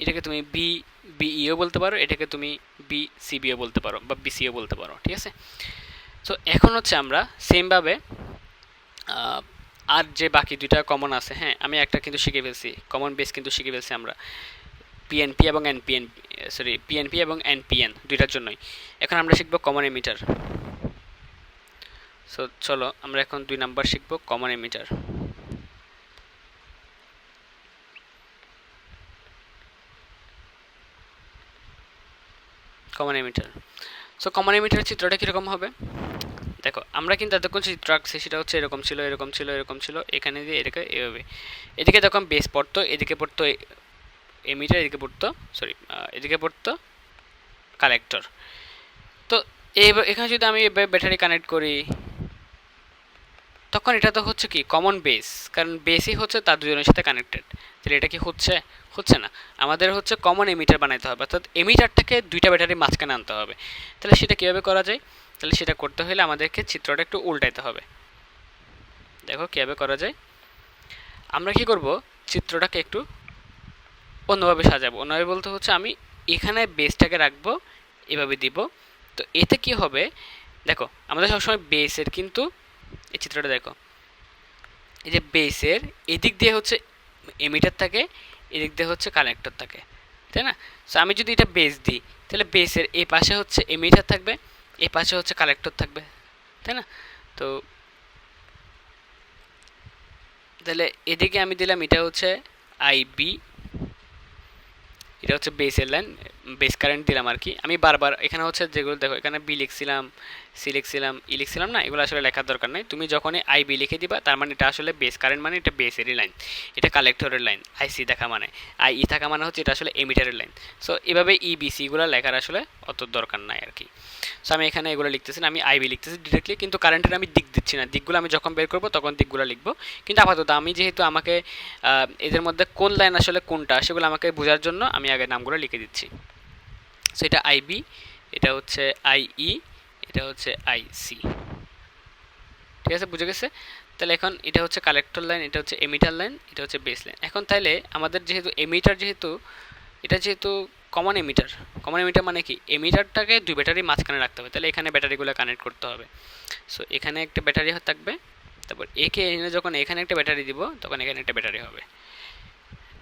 এটাকে তুমি বি বিইও বলতে পারো, এটাকে তুমি বি সিবিও বলতে পারো, বা বিসিও বলতে পারো, ঠিক আছে? সো এখন হচ্ছে আমরা সেমভাবে আর যে বাকি দুইটা কমন আছে, হ্যাঁ আমি একটা কিন্তু শিখে ফেলছি, কমন বেস কিন্তু শিখে ফেলছি আমরা পিএনপি এবং এনপিএন, পিএনপি এবং এনপিএন দুইটার জন্যই। এখন আমরা শিখবো কমন এমিটার। সো চলো আমরা এখন 2 নাম্বার শিখবো common emitter. Common emitter. So common এমিটারের চিত্রটা কীরকম হবে দেখো, আমরা কিন্তু এতক্ষণ চিত্র আঁকছি, সেটা হচ্ছে এরকম ছিল, এরকম ছিল, এরকম ছিল, এখানে দিয়ে এটাকে এভাবে, এদিকে যখন বেস পড়তো এদিকে পড়তো এমিটার, এদিকে পড়তো এদিকে পড়তো কালেক্টর। তো এখানে যদি আমি ব্যাটারি কানেক্ট করি, তখন এটা তো হচ্ছে কি কমন বেস, কারণ বেসই হচ্ছে তার দুজনের সাথে কানেক্টেড। তাহলে এটা কি হচ্ছে না, আমাদের হচ্ছে কমন এমিটার বানাইতে হবে, অর্থাৎ এমিটারটাকে দুইটা ব্যাটারি মাঝখানে আনতে হবে। তাহলে সেটা কীভাবে করা যায়? তাহলে সেটা করতে হলে আমাদেরকে চিত্রটা একটু উল্টাইতে হবে। দেখো কীভাবে করা যায়। আমরা কি করব, চিত্রটাকে একটু অন্যভাবে সাজাবো। অন্যভাবে বলতে হচ্ছে আমি এখানে বেসটাকে রাখবো, এভাবে দিব। তো এতে কি হবে দেখো, আমাদের সবসময় বেসের কিন্তু এই চিত্রটা দেখো, এই যে বেসের এদিক দিয়ে হচ্ছে এমিটার থাকে, এদিক দিয়ে হচ্ছে কানেক্টর থাকে, তাই না? সো আমি যদি এটা বেস দিই, তাহলে বেসের এই পাশে হচ্ছে এমিটার থাকবে, এই পাশে হচ্ছে কালেক্টর থাকবে, তাই না? তো তাহলে এদিকে আমি দিলাম, এটা হচ্ছে আইবি, এটা হচ্ছে বেসের লাইন, বেস কারেন্ট দিলাম আর কি। আমি বারবার এখানে হচ্ছে যেগুলো দেখো, এখানে বি লিখছিলাম, সি লিখছিলাম, ই লিখছিলাম না, এগুলো আসলে লেখার দরকার নেই। তুমি যখনই আই বি লিখে দিবা, তার মানে এটা আসলে বেস কারেন্ট, মানে এটা বেসেরই লাইন, এটা কালেক্টরের লাইন। আই সি থাকা মানে, আই ই থাকা মানে হচ্ছে এটা আসলে এমিটারের লাইন। সো এভাবে ই বি সি গুলো লেখার আসলে অত দরকার নাই আর কি। সো আমি এখানে এগুলো লিখতেছি না, আমি আইবি লিখতেছি ডিরেক্টলি, কিন্তু কারেন্টের আমি দিক দিচ্ছি না। দিকগুলো আমি যখন বের করবো তখন দিকগুলো লিখবো। কিন্তু আপাতত আমি যেহেতু আমাকে এদের মধ্যে কোন লাইন আসলে কোনটা, সেগুলো আমাকে বোঝার জন্য আমি আগে নামগুলো লিখে দিচ্ছি। সো এটা আইবি, এটা হচ্ছে আইই, এটা হচ্ছে আইসি। ঠিক আছে, বুঝে গেছে? তাহলে এখন এটা হচ্ছে কালেক্টর লাইন, এটা হচ্ছে এমিটার লাইন, এটা হচ্ছে বেস লাইন। এখন তাহলে আমাদের যেহেতু এমিটার, যেহেতু এটা যেহেতু কমন এমিটার, কমন এমিটার মানে কি, এমিটারটাকে দুই ব্যাটারি মাঝখানে রাখতে হবে, তাহলে এখানে ব্যাটারিগুলো কানেক্ট করতে হবে। সো এখানে একটা ব্যাটারি থাকবে, তারপর একে এনে যখন এখানে একটা ব্যাটারি দিব, তখন এখানে একটা ব্যাটারি হবে।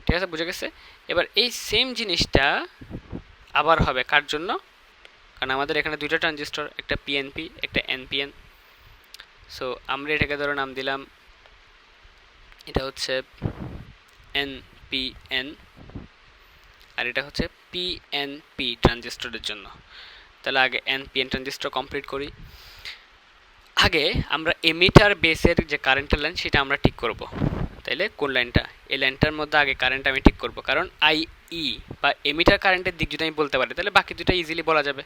ঠিক আছে, বুঝে গেছে? এবার এই সেম জিনিসটা আবার হবে কার জন্য? কারণ আমাদের এখানে দুইটা ট্রানজিস্টর, একটা পিএনপি, একটা এনপিএন। সো আমরা এটাকে ধরো নাম দিলাম, এটা হচ্ছে এনপিএন, আর এটা হচ্ছে পিএনপি ট্রানজিস্টরের জন্য। তাহলে আগে এনপিএন ট্রানজিস্টর কমপ্লিট করি। আগে আমরা এমিটার বেসের যে কারেন্টের লাইন, সেটা আমরা ঠিক করব। তাইলে কোন লাইনটা, এই লাইনটার মধ্যে আগে কারেন্ট আমি ঠিক করব, কারণ আইই বা এমিটার কারেন্টের দিক যদি আমি বলতে পারি, তাহলে বাকি দুটো ইজিলি বলা যাবে।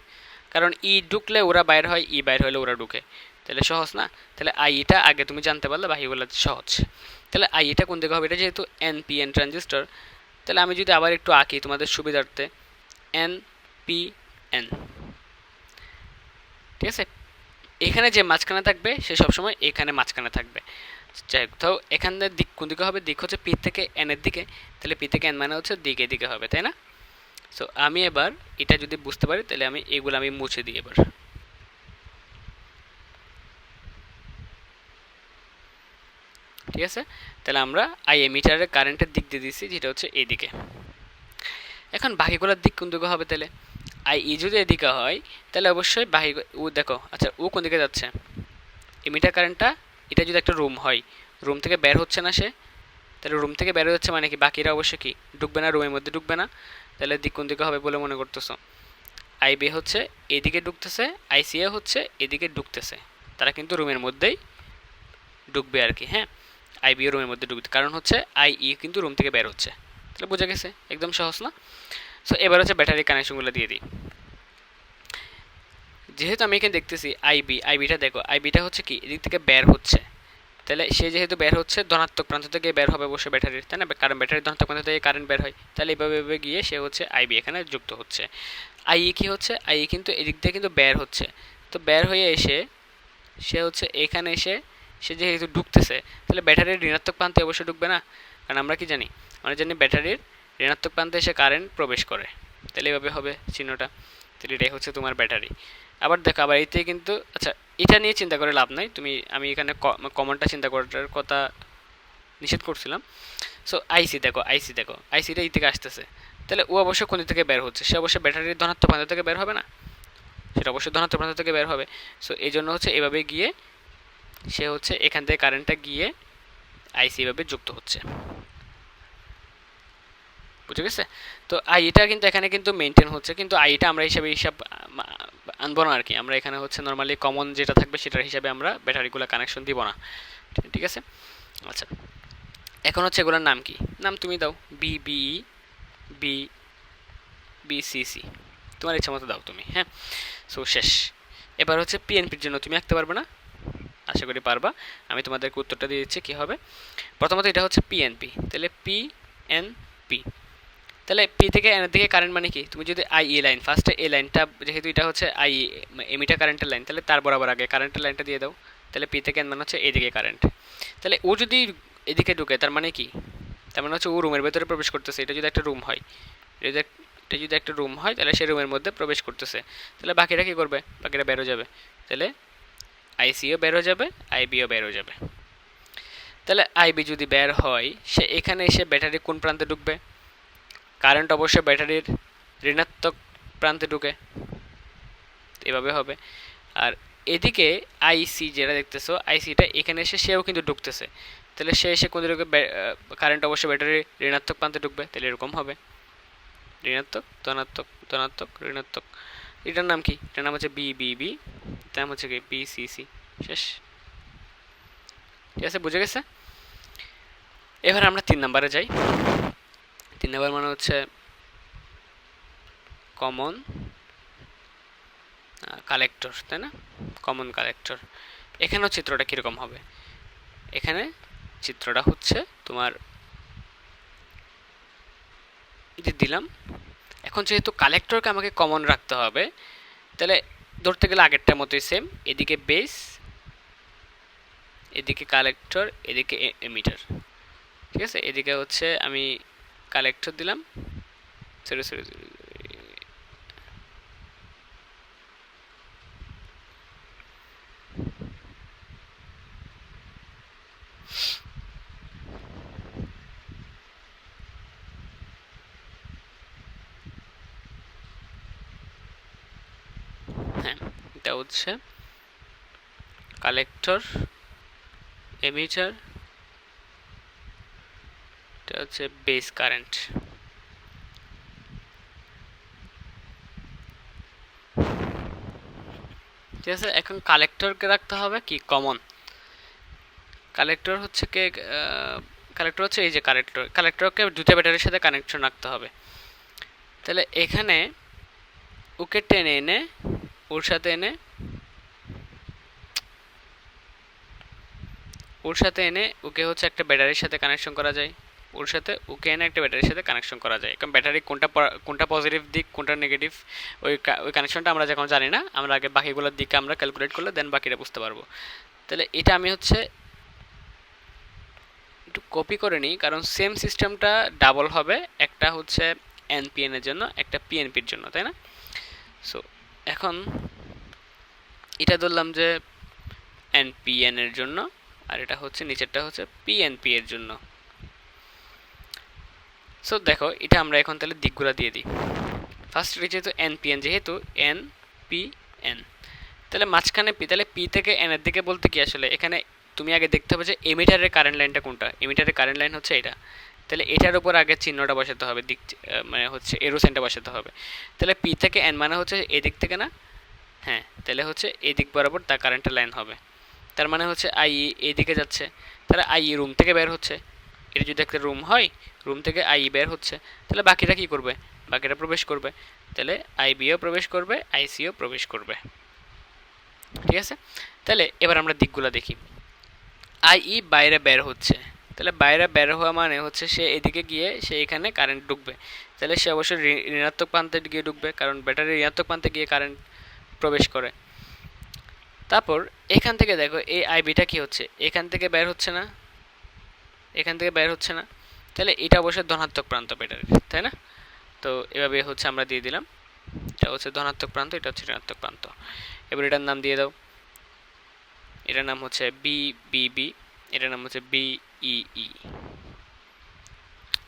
কারণ ই ঢুকলে ওরা বাইর হয়, ই বাইর হলে ওরা ঢুকে, তাহলে সহজ না? তাহলে আইটা আগে তুমি জানতে পারলে বাকিগুলো সহজ। তাহলে আইটা কোন দিকে হবে, এটা যেহেতু এনপিএন ট্রানজিস্টর, তাহলে আমি যদি আবার একটু আঁকি তোমাদের সুবিধার্থে, এনপিএন। ঠিক আছে, এখানে যে মাঝখানে থাকবে সে সবসময় এখানে মাঝখানে থাকবে। যাই হোক, তাও এখানের দিক কোন দিকে হবে, দিক হচ্ছে পি থেকে এন এর দিকে, তাহলে পি থেকে এন মানে হচ্ছে দিকে দিকে হবে, তাই না? সো আমি এবার এটা যদি বুঝতে পারি, তাহলে আমি এগুলো আমি মুছে দিই এবার। ঠিক আছে, তাহলে আমরা আই এমিটারের কারেন্টের দিক দিয়ে দিচ্ছি, যেটা হচ্ছে এইদিকে। এখন বাকিগুলোর দিক কোন দিকে হবে, তাহলে আই ই যদি এদিকে হয়, তাহলে অবশ্যই বাকি ও দেখো, আচ্ছা ও কোন দিকে যাচ্ছে, এমিটার কারেন্টটা, এটা যদি একটা রুম হয়, রুম থেকে বের হচ্ছে না সে, তাহলে রুম থেকে বের হচ্ছে মানে কি, বাকিরা অবশ্যই কি ঢুকবে না, রুমের মধ্যে ঢুকবে না। তাহলে দিক কোন দিকে হবে বলে মনে করতেছো? আইবি হচ্ছে এদিকে ঢুকতেছে, আইসিএ হচ্ছে এদিকে ঢুকতেছে, তারা কিন্তু রুমের মধ্যেই ঢুকবে আর কি। হ্যাঁ, আইবিও রুমের মধ্যে ঢুকবে, কারণ হচ্ছে আইই কিন্তু রুম থেকে বের হচ্ছে। তাহলে বোঝা গেছে, একদম সহজ না? সো এবার হচ্ছে ব্যাটারি কানেকশনগুলো দিয়ে দিই। যেহেতু আমি এখানে দেখতেছি আইবি, আইবিটা দেখো, আইবিটা হচ্ছে কি এদিক থেকে বের হচ্ছে, তাহলে সে যেহেতু বের হচ্ছে ধনাত্মক প্রান্ত থেকে বের হবে অবশ্যই ব্যাটারির, তাই না? কারণ ব্যাটারির ধনাত্মক প্রান্ত থেকে কারেন্ট বের হয়, তাহলে এইভাবে এভাবে গিয়ে সে হচ্ছে আইবি এখানে যুক্ত হচ্ছে। আইই কি হচ্ছে, আইই কিন্তু এদিক দিয়ে কিন্তু বের হচ্ছে, তো বের হয়ে এসে সে হচ্ছে এখানে এসে সে যেহেতু ঢুকতেছে, তাহলে ব্যাটারির ঋণাত্মক প্রান্তে অবশ্যই ঢুকবে না? কারণ আমরা কি জানি, আমরা জানি ব্যাটারির ঋণাত্মক প্রান্তে এসে কারেন্ট প্রবেশ করে, তাহলে এভাবে হবে চিহ্নটা। তাহলে এটাই হচ্ছে তোমার ব্যাটারি। আবার দেখো, আবার এইতে কিন্তু, আচ্ছা এটা নিয়ে চিন্তা করে লাভ নাই, তুমি, আমি এখানে কমনটা চিন্তা করার কথা নিষেধ করছিলাম। সো আইসি দেখো, আইসি দেখো, আইসিটা এই থেকে আসতেছে, তাহলে ও অবশ্যই কোন থেকে বের হচ্ছে, সে অবশ্যই ব্যাটারির ধনাত্মক প্রান্ত থেকে বের হবে না? সেটা অবশ্যই ধনাত্মক প্রান্ত থেকে বের হবে। সো এই জন্য হচ্ছে এভাবে গিয়ে সে হচ্ছে এখান থেকে কারেন্টটা গিয়ে আইসি এভাবে যুক্ত হচ্ছে। বুঝে গেছে? তো আইটা কিন্তু এখানে কিন্তু মেনটেন হচ্ছে, কিন্তু আইটা আমরা হিসাব আনবো না আর কি। আমরা এখানে হচ্ছে নর্মালি কমন যেটা থাকবে সেটার হিসাবে আমরা ব্যাটারিগুলো কানেকশন দিব না। ঠিক আছে, আচ্ছা এখন হচ্ছে এগুলোর নাম কি, নাম তুমি দাও, বিবিই, বি বিসিসি, তোমার ইচ্ছা মতো দাও তুমি। হ্যাঁ, সো শেষ। এবার হচ্ছে পিএনপির জন্য তুমি আঁকতে পারবে না, আশা করি পারবা। আমি তোমাদেরকে উত্তরটা দিয়ে দিচ্ছি কী হবে। প্রথমত এটা হচ্ছে পিএনপি, তাহলে পিএনপি, তাহলে পি থেকে এন দিকে কারেন্ট মানে কি, তুমি যদি আইই লাইন, ফার্স্টে এই লাইনটা যেহেতু এটা হচ্ছে আই এমিটার কারেন্টের লাইন, তাহলে তার বরাবর আগে কারেন্টের লাইনটা দিয়ে দাও। তাহলে পি থেকে এন মানে হচ্ছে এদিকে কারেন্ট, তাহলে ও যদি এদিকে ঢুকে তার মানে কি, তার মানে হচ্ছে ও রুমের ভেতরে প্রবেশ করতেছে। এটা যদি একটা রুম হয়, এটা যদি একটা রুম হয়, তাহলে সে রুমের মধ্যে প্রবেশ করতেছে, তাহলে বাকিরা কী করবে, বাকিরা বেরো যাবে, তাহলে আইসিও বের হয়ে যাবে, আইবিও বের হয়ে যাবে। তাহলে আইবি যদি বের হয়, সে এখানে এসে ব্যাটারি কোন প্রান্তে ঢুকবে, কারেন্ট অবশ্যই ব্যাটারির ঋণাত্মক প্রান্তে ঢুকে, এভাবে হবে। আর এদিকে আইসি যেটা দেখতেছো, আইসিটা এখানে এসে সেও কিন্তু ঢুকতেছে, তাহলে সে এসে কোন দিকে, কারেন্ট অবশ্যই ব্যাটারির ঋণাত্মক প্রান্তে ঢুকবে, তাহলে এরকম হবে ঋণাত্মক ধনাত্মক ধনাত্মক ঋণাত্মক। এটার নাম কি? এটার নাম হচ্ছে বি বি বি, নাম হচ্ছে কি বি সি সি। শেষ। ঠিক আছে, বুঝে গেছে? এবার আমরা 3 নম্বরে যাই। 3 নম্বর মানে হচ্ছে কমন কালেক্টর, তাই না? Common collector. এখানেও চিত্রটা কিরকম হবে? এখানে চিত্রটা হচ্ছে তোমার যে দিলাম, এখন যেহেতু কালেক্টরকে আমাকে কমন রাখতে হবে, তাহলে ধরতে গেলে আগেরটার মতোই সেম, এদিকে বেস, এদিকে কালেক্টর, এদিকে এমিটার। ঠিক আছে, এদিকে হচ্ছে আমি কালেক্টর দিলাম, সরি সরি সরি, হ্যাঁ এটা হচ্ছে কালেক্টর, এমিটার, এটা হচ্ছে বেস কারেন্ট। ঠিক আছে, এখন কালেক্টরকে রাখতে হবে কি কমন। কালেক্টর হচ্ছে কে, কালেক্টর হচ্ছে এই যে কালেক্টর, কালেক্টরকে দুটো ব্যাটারির সাথে কানেকশন রাখতে হবে। তাহলে এখানে ওকে টেনে এনে ওর সাথে এনে ওকে হচ্ছে একটা ব্যাটারির সাথে কানেকশন করা যায়, ওর সাথে ওকে এনে একটা ব্যাটারির সাথে কানেকশন করা যায়। কারণ ব্যাটারি কোনটা পজিটিভ দিক কোনটা নেগেটিভ, ওই কানেকশনটা আমরা যখন জানি না, আমরা আগে বাকিগুলোর দিকে আমরা ক্যালকুলেট করলে দেন বাকিটা বুঝতে পারবো। তাহলে এটা আমি হচ্ছে একটু কপি করে নিই, কারণ সেম সিস্টেমটা ডাবল হবে, একটা হচ্ছে এনপিএন এর জন্য, একটা পিএনপির জন্য, তাই না? সো এখন এটা ধরলাম যে এনপিএন এর জন্য, আর এটা হচ্ছে নিচেরটা হচ্ছে পিএনপি এর জন্য। সো দেখো, এটা আমরা এখন তাহলে দিকগুলো দিয়ে দিই। ফার্স্ট যেহেতু এনপিএন, যেহেতু এন পি এন, তাহলে মাঝখানে পি, তাহলে পি থেকে এন এর দিকে বলতে কি আসলে এখানে তুমি আগে দেখতে হবে যে এমিটারের কারেন্ট লাইনটা কোনটা। এমিটারের কারেন্ট লাইন হচ্ছে এটা, তাহলে এটার উপর আগে চিহ্নটা বসাতে হবে, দিক মানে হচ্ছে এরো সাইনটা বসাতে হবে। তাহলে পি থেকে এন মানে হচ্ছে এদিক থেকে না, হ্যাঁ, তাহলে হচ্ছে এদিক বরাবর তার কারেন্টের লাইন হবে। তার মানে হচ্ছে আই এইদিকে যাচ্ছে, তাহলে আই রুম থেকে বের হচ্ছে। এটা যদি একটা রুম হয়, রুম থেকে আই বের হচ্ছে, তাহলে বাকিটা কি করবে? বাকিটা প্রবেশ করবে, তাহলে আইবিও প্রবেশ করবে, আইসিও প্রবেশ করবে। ঠিক আছে, তাহলে এবার আমরা দিকগুলো দেখি। আইই বাইরে বের হচ্ছে, তাহলে বাইরে বের হওয়া মানে হচ্ছে সে এদিকে গিয়ে সে এখানে কারেন্ট ঢুকবে, তাহলে সে অবশ্যই ঋণাত্মক প্রান্তে গিয়ে ঢুকবে, কারণ ব্যাটারি ঋণাত্মক প্রান্তে গিয়ে কারেন্ট প্রবেশ করে। তারপর এখান থেকে দেখো এই আইবিটা কি হচ্ছে, এখান থেকে বের হচ্ছে না, এখান থেকে বের হচ্ছে না, তাহলে এটা অবশ্যই ধনাত্মক প্রান্ত ব্যাটারির, তাই না? তো এভাবে হচ্ছে আমরা দিয়ে দিলাম, এটা হচ্ছে ধনাত্মক প্রান্ত, এটা হচ্ছে ঋণাত্মক প্রান্ত। এবার এটার নাম দিয়ে দাও, এটার নাম হচ্ছে বি বি বি, এটার নাম হচ্ছে বি ই ই।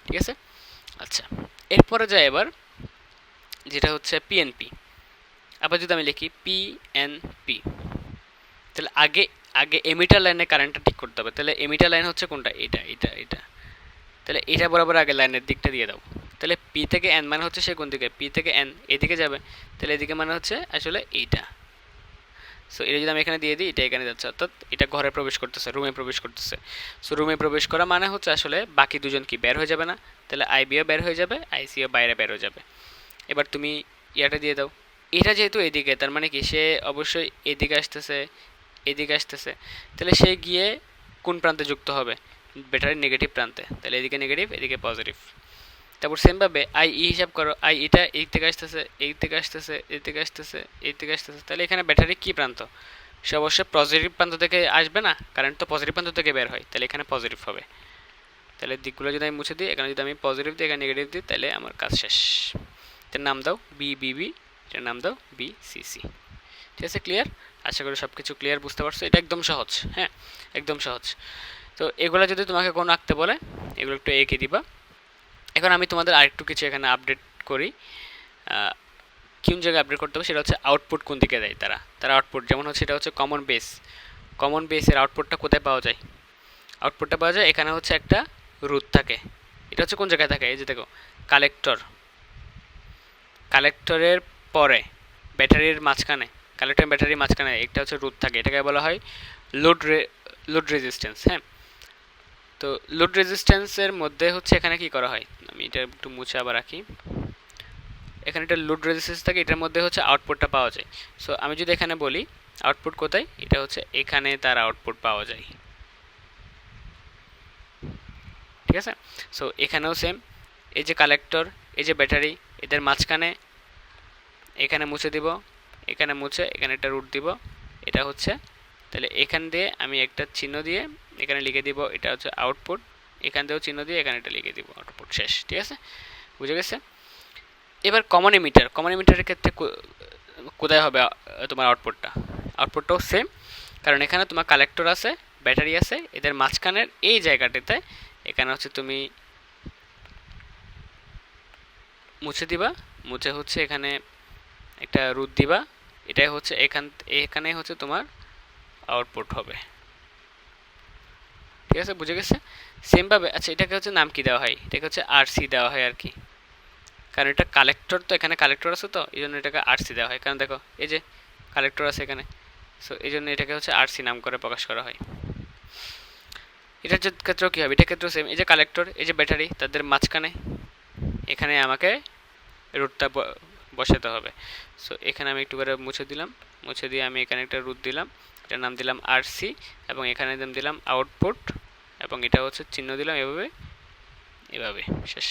ঠিক আছে, আচ্ছা এরপরে যাই এবার যেটা হচ্ছে পিএনপি। আবার যদি আমি লিখি পিএনপি, তাহলে আগে আগে এমিটার লাইনে কারেন্টটা ঠিক করতে হবে। তাহলে এমিটার লাইন হচ্ছে কোনটা? এটা এটা এটা, তাহলে এটা বরাবর আগে লাইনের দিকটা দিয়ে দাও। তাহলে পি থেকে এন মানে হচ্ছে সে কোন দিকে, পি থেকে এন এদিকে যাবে, তাহলে এদিকে মানে হচ্ছে আসলে এইটা। সো এটা যদি আমি এখানে দিয়ে দিই, এটা এখানে যাচ্ছে, অর্থাৎ এটা ঘরে প্রবেশ করতেছে, রুমে প্রবেশ করতেছে। সো রুমে প্রবেশ করা মানে হচ্ছে আসলে বাকি দুজন কি বের হয়ে যাবে না, তাহলে আইবিও বের হয়ে যাবে, আইসিও বাইরে বের হয়ে যাবে। এবার তুমি ইয়াটা দিয়ে দাও, এটা যেহেতু এদিকে, তার মানে কি সে অবশ্যই এদিকে আসতেছে, এদিকে আসতেছে, তাহলে সে গিয়ে কোন প্রান্তে যুক্ত হবে? ব্যাটারির নেগেটিভ প্রান্তে, তাহলে এদিকে নেগেটিভ এদিকে পজিটিভ। তারপর সেমভাবে আই ই হিসাব করো, আই ইটা এই থেকে আসতেছে, এই থেকে আসতেছে, এই থেকে আসতেছে, এই থেকে আসতেছে, তাহলে এখানে ব্যাটারি কি প্রান্ত? সে অবশ্যই পজিটিভ প্রান্ত থেকে আসবে না, কারেন্ট তো পজিটিভ প্রান্ত থেকে বের হয়, তাহলে এখানে পজিটিভ হবে। তাহলে দিকগুলো যদি আমি মুছে দিই, এখানে যদি আমি পজিটিভ দিই, এখানে নেগেটিভ দিই, তাহলে আমার কাজ শেষ। এটার নাম দাও বি বি বি, এটার নাম দাও বি সি সি। ঠিক আছে, ক্লিয়ার? আশা করি সব কিছু ক্লিয়ার, বুঝতে পারছো? এটা একদম সহজ, হ্যাঁ একদম সহজ। তো এগুলো যদি তোমাকে কোনো আঁকতে বলে, এগুলো একটু এঁকে দিবা। এখন আমি তোমাদের আরেকটু কিছু এখানে আপডেট করি। কোন জায়গায় আপডেট করতে হবে সেটা হচ্ছে আউটপুট কোন দিকে দেয় তারা, তারা আউটপুট যেমন হচ্ছে এটা হচ্ছে কমন বেস, কমন বেসের আউটপুটটা কোথায় পাওয়া যায়? আউটপুটটা পাওয়া যায় এখানে হচ্ছে একটা রুট থাকে, এটা হচ্ছে কোন জায়গায় থাকে? এই যে দেখো কালেক্টর, কালেক্টরের পরে ব্যাটারির মাঝখানে, কালেক্টর ব্যাটারির মাঝখানে একটা হচ্ছে রোধ থাকে, এটাকে বলা হয় লোড রেজিস্ট্যান্স। হ্যাঁ, তো লোড রেজিস্ট্যান্সের মধ্যে হচ্ছে এখানে কি করা হয়, আমি এটা একটু মুছে আবার রাখি। এখানে একটা লোড রেজিস্ট্যান্স থাকে, এটার মধ্যে হচ্ছে আউটপুটটা পাওয়া যায়। সো আমি যদি এখানে বলি আউটপুট কোথায়, এটা হচ্ছে এখানে তার আউটপুট পাওয়া যায়। ঠিক আছে, সো এখানেও সেম, এই যে কালেক্টর, এই যে ব্যাটারি, এদের মাঝখানে এখানে মুছে দিব, এখানে মুছে এখানে একটা রুট দিব, এটা হচ্ছে, তাহলে এখান দিয়ে আমি একটা চিহ্ন দিয়ে এখানে লিখে দিব এটা হচ্ছে আউটপুট, এখান দিয়েও চিহ্ন দিয়ে এখানে একটা লিখে দিব আউটপুট, শেষ। ঠিক আছে, বুঝে গেছে। এবার কমন এমিটারের ক্ষেত্রে কোথায় হবে তোমার আউটপুটটাও সেম, কারণ এখানে তোমার কালেক্টর আছে, ব্যাটারি আছে, এদের মাঝখানের এই জায়গাটাতে এখানে হচ্ছে তুমি মুছে দিবা, মুছে হচ্ছে এখানে একটা রুট দিবা, এটাই হচ্ছে এখানে হচ্ছে তোমার আউটপুট হবে। ঠিক আছে, বুঝে গেছে। সেমভাবে আচ্ছা এটাকে হচ্ছে নাম কি দেওয়া হয়, এটাকে হচ্ছে আরসি দেওয়া হয় আর কি, কারণ এটা কালেক্টর, তো এখানে কালেক্টর আছে, তো এই জন্য এটাকে আরসি দেওয়া হয়, কারণ দেখো এই যে কালেক্টর আছে এখানে, সো এই জন্য এটাকে হচ্ছে আরসি নাম করে প্রকাশ করা হয়। এটার ক্ষেত্রেও কী হবে, এটার ক্ষেত্রেও সেম, এই যে কালেক্টর, এই যে ব্যাটারি, তাদের মাঝখানে এখানে আমাকে রুটটা বসাতে হবে। সো এখানে আমি একটু করে মুছে দিলাম, মুছে দিয়ে আমি এখানে একটা রুট দিলাম, এটার নাম দিলাম আরসি, এবং এখানে নাম দিলাম আউটপুট, এবং এটা হচ্ছে চিহ্ন দিলাম এভাবে এভাবে, শেষ।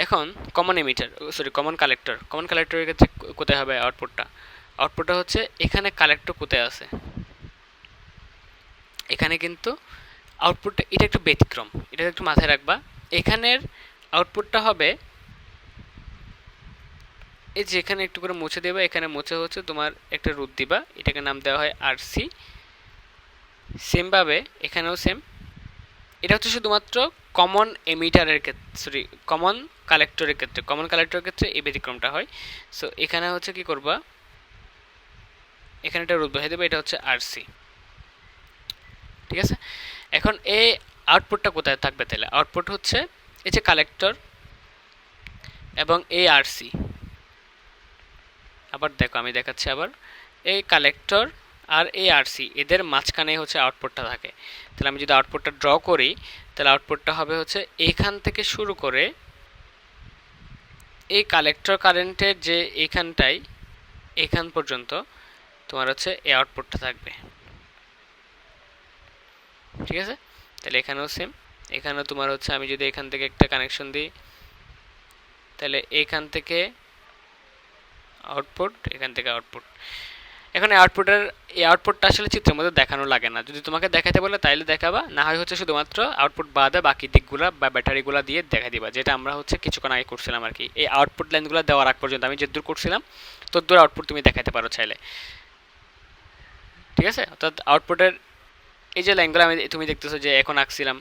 এখন কমন কালেক্টরের ক্ষেত্রে কোথায় হবে আউটপুটটা হচ্ছে এখানে কালেক্টর কোথায় আছে, এখানে কিন্তু আউটপুটটা, এটা একটু ব্যতিক্রম, এটা একটু মাথায় রাখবা। এখানের আউটপুটটা হবে এই যে এখানে একটু করে মুছে দেবা, এখানে মুছে হচ্ছে তোমার একটা রুট দিবা, এটাকে নাম দেওয়া হয় আরসি। সেমভাবে এখানেও সেম, এটা হচ্ছে শুধুমাত্র কমন এমিটারের ক্ষেত্রে, কমন কালেক্টরের ক্ষেত্রে এই ব্যতিক্রমটা হয়। সো এখানে হচ্ছে কি করবা, এখানে একটা রুট বসাই দেবে, এটা হচ্ছে আরসি। ঠিক আছে, এখন এই আউটপুটটা কোথায় থাকবে, তাহলে আউটপুট হচ্ছে এই যে কালেক্টর এবং এই আরসি, আবার দেখো আমি দেখাচ্ছি আবার, এই কালেক্টর আর এই আরসি এদের মাঝখানে হচ্ছে আউটপুটটা থাকে। তাহলে আমি যদি আউটপুটটা ড্র করি, তাহলে আউটপুটটা হবে হচ্ছে এইখান থেকে শুরু করে এই কালেক্টর কারেন্টের যে এইখানটাই, এখান পর্যন্ত তোমার হচ্ছে এই আউটপুটটা থাকবে। ঠিক আছে, তাহলে এখানেও সেম, এখানেও তোমার হচ্ছে আমি যদি এখান থেকে একটা কানেকশন দিই, তাহলে এখান থেকে আউটপুট, এখান থেকে আউটপুট। এখন এই আউটপুটটা আসলে চিত্রের মধ্যে দেখানো লাগে না, যদি তোমাকে দেখাতে বলে তাইলে দেখাবা, না হয় হচ্ছে শুধুমাত্র আউটপুট বাদে বাকি দিকগুলো বা ব্যাটারিগুলো দিয়ে দেখা দিবা, যেটা আমরা হচ্ছে কিছুক্ষণ আগে করছিলাম আর কি। এই আউটপুট লাইনগুলো দেওয়ার আগ পর্যন্ত আমি যেদূর করছিলাম ততদূর আউটপুট তুমি দেখাতে পারো চাইলে। ঠিক আছে, অর্থাৎ আউটপুটের এই যে লাইনগুলো তুমি দেখতেছো যে এখন আঁকছিলাম,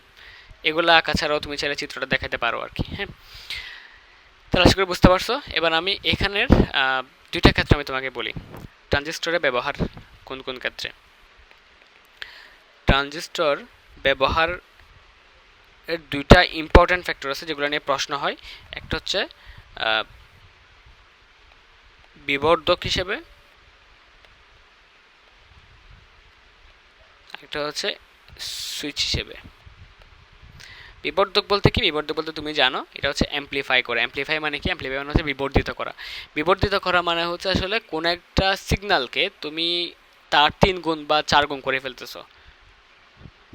এগুলো আঁকা ছাড়াও তুমি চাইলে চিত্রটা দেখাতে পারো আর কি। হ্যাঁ, তাহলে আশা করি বুঝতে পারছো। এবার আমি এখানের দুইটা ক্ষেত্রে আমি তোমাকে বলি ট্রানজিস্টরের ব্যবহার কোন কোন ক্ষেত্রে। ট্রানজিস্টর ব্যবহার এর দুইটা ইম্পর্ট্যান্ট ফ্যাক্টর আছে যেগুলো নিয়ে প্রশ্ন হয়, একটা হচ্ছে বিবর্ধক হিসেবে, একটা হচ্ছে সুইচ হিসেবে। বিবর্ধক বলতে কি, বিবর্ধক বলতে তুমি জানো এটা হচ্ছে অ্যাম্পলিফাই করে। অ্যাম্পলিফাই মানে কি, অ্যাম্পলিফাই মানে হচ্ছে বিবর্ধিত করা। বিবর্ধিত করা মানে হচ্ছে আসলে কোন একটা সিগন্যালকে তুমি তার 3 গুণ বা 4 গুণ করে ফেলতেছো।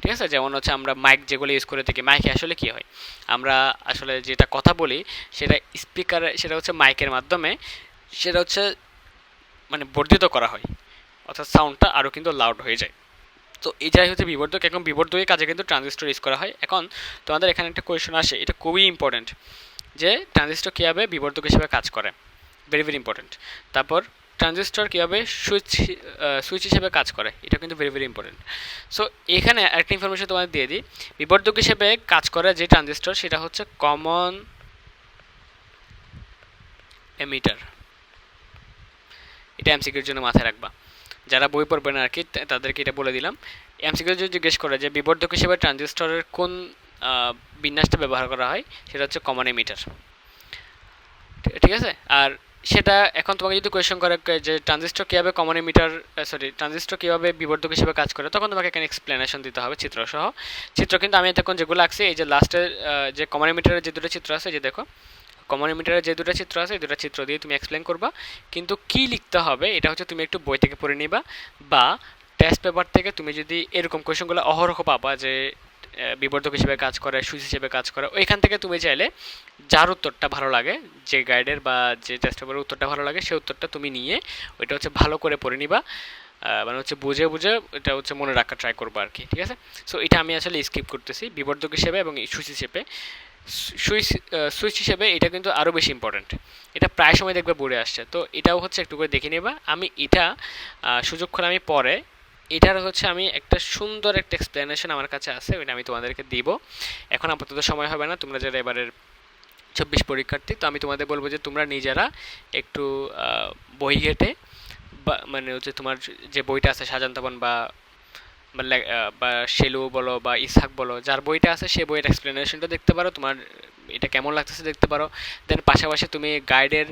ঠিক আছে, যেমন হচ্ছে আমরা মাইক যেগুলো ইউজ করে থাকি, মাইকে আসলে কি হয়, আমরা আসলে যেটা কথা বলি সেটা স্পিকারে, সেটা হচ্ছে মাইকের মাধ্যমে সেটা হচ্ছে মানে বর্ধিত করা হয়, অর্থাৎ সাউন্ডটা আরও কিন্তু লাউড হয়ে যায়। তো এটাই হচ্ছে বিবর্ধক। এখন বিবর্ধকের কাজে কিন্তু ট্রানজিস্টর ইউজ করা হয়। এখন তোমাদের এখানে একটা কোয়েশন আসে, এটা খুবই ইম্পর্টেন্ট, যে ট্রানজিস্টর কীভাবে বিবর্ধক হিসেবে কাজ করে, ভেরি ভেরি ইম্পর্টেন্ট। তারপর ট্রানজিস্টর কীভাবে সুইচ হিসেবে কাজ করে, এটা কিন্তু ভেরি ভেরি ইম্পর্টেন্ট। সো এখানে একটা ইনফরমেশন তোমাদের দিয়ে দিই, বিবর্ধক হিসেবে কাজ করে যে ট্রানজিস্টর সেটা হচ্ছে কমন এমিটার। এটা এমসিকিউর জন্য মাথায় রাখবা, যারা বই পড়বে না আর কি তাদেরকে এটা বলে দিলাম। এমসিকিউ যদি জিজ্ঞেস করে যে বিবর্ধক হিসেবে ট্রানজিস্টরের কোন বিন্যাসটা ব্যবহার করা হয়, সেটা হচ্ছে কমন এমিটার। ঠিক আছে, আর সেটা এখন তোমাকে যদি কোয়েশ্চেন করে যে ট্রানজিস্টর কীভাবে কমন এমিটার ট্রানজিস্টর কীভাবে বিবর্ধক হিসেবে কাজ করে, তখন তোমাকে এখানে এক্সপ্লেনেশন দিতে হবে চিত্র সহ। চিত্র কিন্তু আমি এখন যেগুলো আঁকছি, এই যে লাস্টের যে কমন এমিটারের যে দুটো চিত্র আছে, যে দেখো কমন এমিটারের যে দুটো চিত্র আছে, এই দুটো চিত্র দিয়ে তুমি এক্সপ্লেন করবা। কিন্তু কি লিখতে হবে এটা হচ্ছে তুমি একটু বই থেকে পড়ে নিবা, বা টেস্ট পেপার থেকে তুমি যদি এরকম কোয়েশ্চেনগুলো অহরহ পাবা যে বিবর্ধক হিসেবে কাজ করে, সুইচ হিসেবে কাজ করে, ওইখান থেকে তুমি চাইলে যার উত্তরটা ভালো লাগে, যে গাইডের বা যে টেস্ট পেপারের উত্তরটা ভালো লাগে, সেই উত্তরটা তুমি নিয়ে ওইটা হচ্ছে ভালো করে পড়ে নিবা, মানে হচ্ছে বুঝে বুঝে এটা হচ্ছে মনে রাখার ট্রাই করবো আর কি, ঠিক আছে? সো এটা আমি আসলে স্কিপ করতেছি বিবর্ধক হিসেবে এবং সুইচ হিসেবে। সুইচ সুইচ হিসেবে এটা কিন্তু আরও বেশি ইম্পর্ট্যান্ট, এটা প্রায় সময় দেখবে বোর্ডে আসছে, তো এটাও হচ্ছে একটু করে দেখে নেবা। আমি এটা সুযোগ করে আমি পরে এটার হচ্ছে আমি একটা সুন্দর একটা এক্সপ্লেনেশন আমার কাছে আছে, ওইটা আমি তোমাদেরকে দিব। এখন আপাতত সময় হবে না, তোমরা যারা এবারের 26 পরীক্ষার্থী, তো আমি তোমাদের বলবো যে তোমরা নিজেরা একটু বই ঘেটে, বা মানে হচ্ছে তোমার যে বইটা আছে সাজান্তবন বা বা শেলু বলো বা ইসহাক বলো, যার বইটা আছে সেই বইয়ের এক্সপ্লেনেশনটা দেখতে পারো, তোমার এটা কেমন লাগতেছে দেখতে পারো। দেন পাশাপাশি তুমি গাইডের,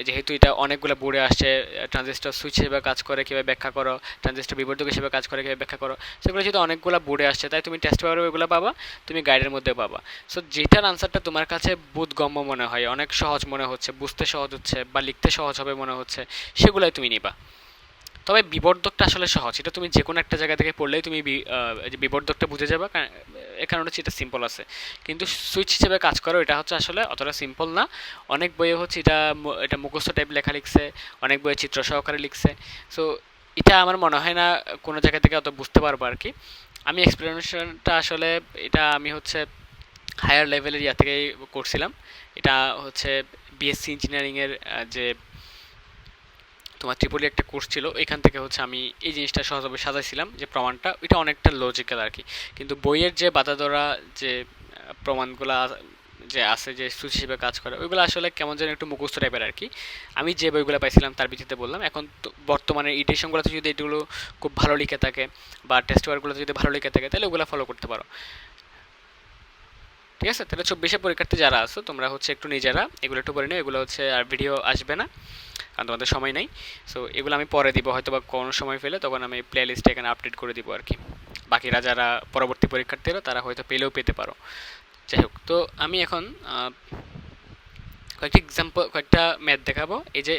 যেহেতু এটা অনেকগুলো বোর্ডে আসছে, ট্রানজিস্টর সুইচ হিসেবে কাজ করে কীভাবে ব্যাখ্যা করো, ট্রানজিস্টর বিবর্ধক হিসেবে কাজ করে কীভাবে ব্যাখ্যা করো, সেগুলো যেহেতু অনেকগুলো বোর্ডে আসছে, তাই তুমি টেস্ট পেপারে ওইগুলো পাবা, তুমি গাইডের মধ্যে পাবা। সো যেটার আনসারটা তোমার কাছে বোধগম্য মনে হয়, অনেক সহজ মনে হচ্ছে, বুঝতে সহজ হচ্ছে বা লিখতে সহজ হবে মনে হচ্ছে, সেগুলোই তুমি নিবা। তবে বিবর্ধকটা আসলে সহজ, এটা তুমি যে কোনো একটা জায়গা থেকে পড়লেই তুমি যে বিবর্ধকটা বুঝে যাবে, এর কারণ হচ্ছে এটা সিম্পল আছে। কিন্তু সুইচ হিসেবে কাজ করো, এটা হচ্ছে আসলে অতটা সিম্পল না। অনেক বইয়ে হচ্ছে এটা মুখস্থ টাইপ লেখা লিখছে, অনেক বইয়ে চিত্র সহকারে লিখছে। সো এটা আমার মনে হয় না কোনো জায়গা থেকে অত বুঝতে পারবো আর কি। আমি এক্সপ্লেনেশনটা আসলে এটা আমি হচ্ছে হায়ার লেভেলের ইয়া থেকেই করছিলাম। এটা হচ্ছে বিএসসি ইঞ্জিনিয়ারিংয়ের যে তোমার ত্রিপলি একটা কোর্স ছিল, এখান থেকে হচ্ছে আমি এই জিনিসটা সহজভাবে সাজাইছিলাম, যে প্রমাণটা এটা অনেকটা লজিক্যাল আর কি। কিন্তু বইয়ের যে বাধা ধরা যে প্রমাণগুলো যে আছে, যে সুইচ হিসেবে কাজ করে, ওইগুলো আসলে কেমন যেন একটু মুখস্থ টাইপের আর কি। আমি যে বইগুলো পাইছিলাম তার ভিত্তিতে বললাম। এখন তো বর্তমানে ইডিশনগুলোতে যদি এগুলো খুব ভালো লিখে থাকে বা টেস্ট পেপারগুলোতে যদি ভালো লিখে থাকে, তাহলে ওগুলো ফলো করতে পারো, ঠিক আছে? তাহলে 24 পরীক্ষার্থী যারা আছো, তোমরা হচ্ছে একটু নিজেরা এগুলো একটু করে নিও, এগুলো হচ্ছে আর ভিডিও আসবে না কারণ তোমাদের সময় নেই। সো এগুলো আমি পরে দিব, হয়তো বা কোনো সময় পেলে তখন আমি প্লে লিস্টে এখানে আপডেট করে দিব আর কি। বাকিরা যারা পরবর্তী পরীক্ষার্থীরা তারা হয়তো পেলেও পেতে পারো। যাই হোক, তো আমি এখন কয়েকটি এক্সাম্পল, কয়েকটা ম্যাথ দেখাবো। এই যে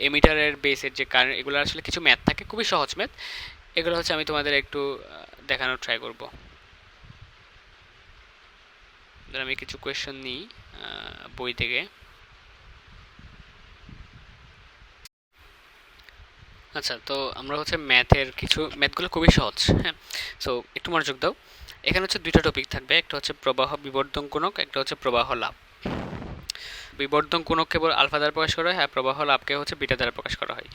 এমিটারের বেসের যে কারেন্ট, এগুলো আসলে কিছু ম্যাথ থাকে, খুবই সহজ ম্যাথ। এগুলো হচ্ছে আমি তোমাদের একটু দেখানোর ট্রাই করব। আমি কিছু কোয়েশ্চেন নিই বই থেকে। আচ্ছা, তো আমরা হচ্ছে ম্যাথগুলো খুবই সহজ, হ্যাঁ। সো একটু মনোযোগ দাও। এখানে হচ্ছে দুইটা টপিক থাকবে, একটা হচ্ছে প্রবাহ বিবর্ধন গুণক, একটা হচ্ছে প্রবাহ লাভ। বিবর্ধন গুণক কেবল আলফা দ্বারা প্রকাশ করা হয়, আর প্রবাহ লাভকে হচ্ছে বিটা দ্বারা প্রকাশ করা হয়।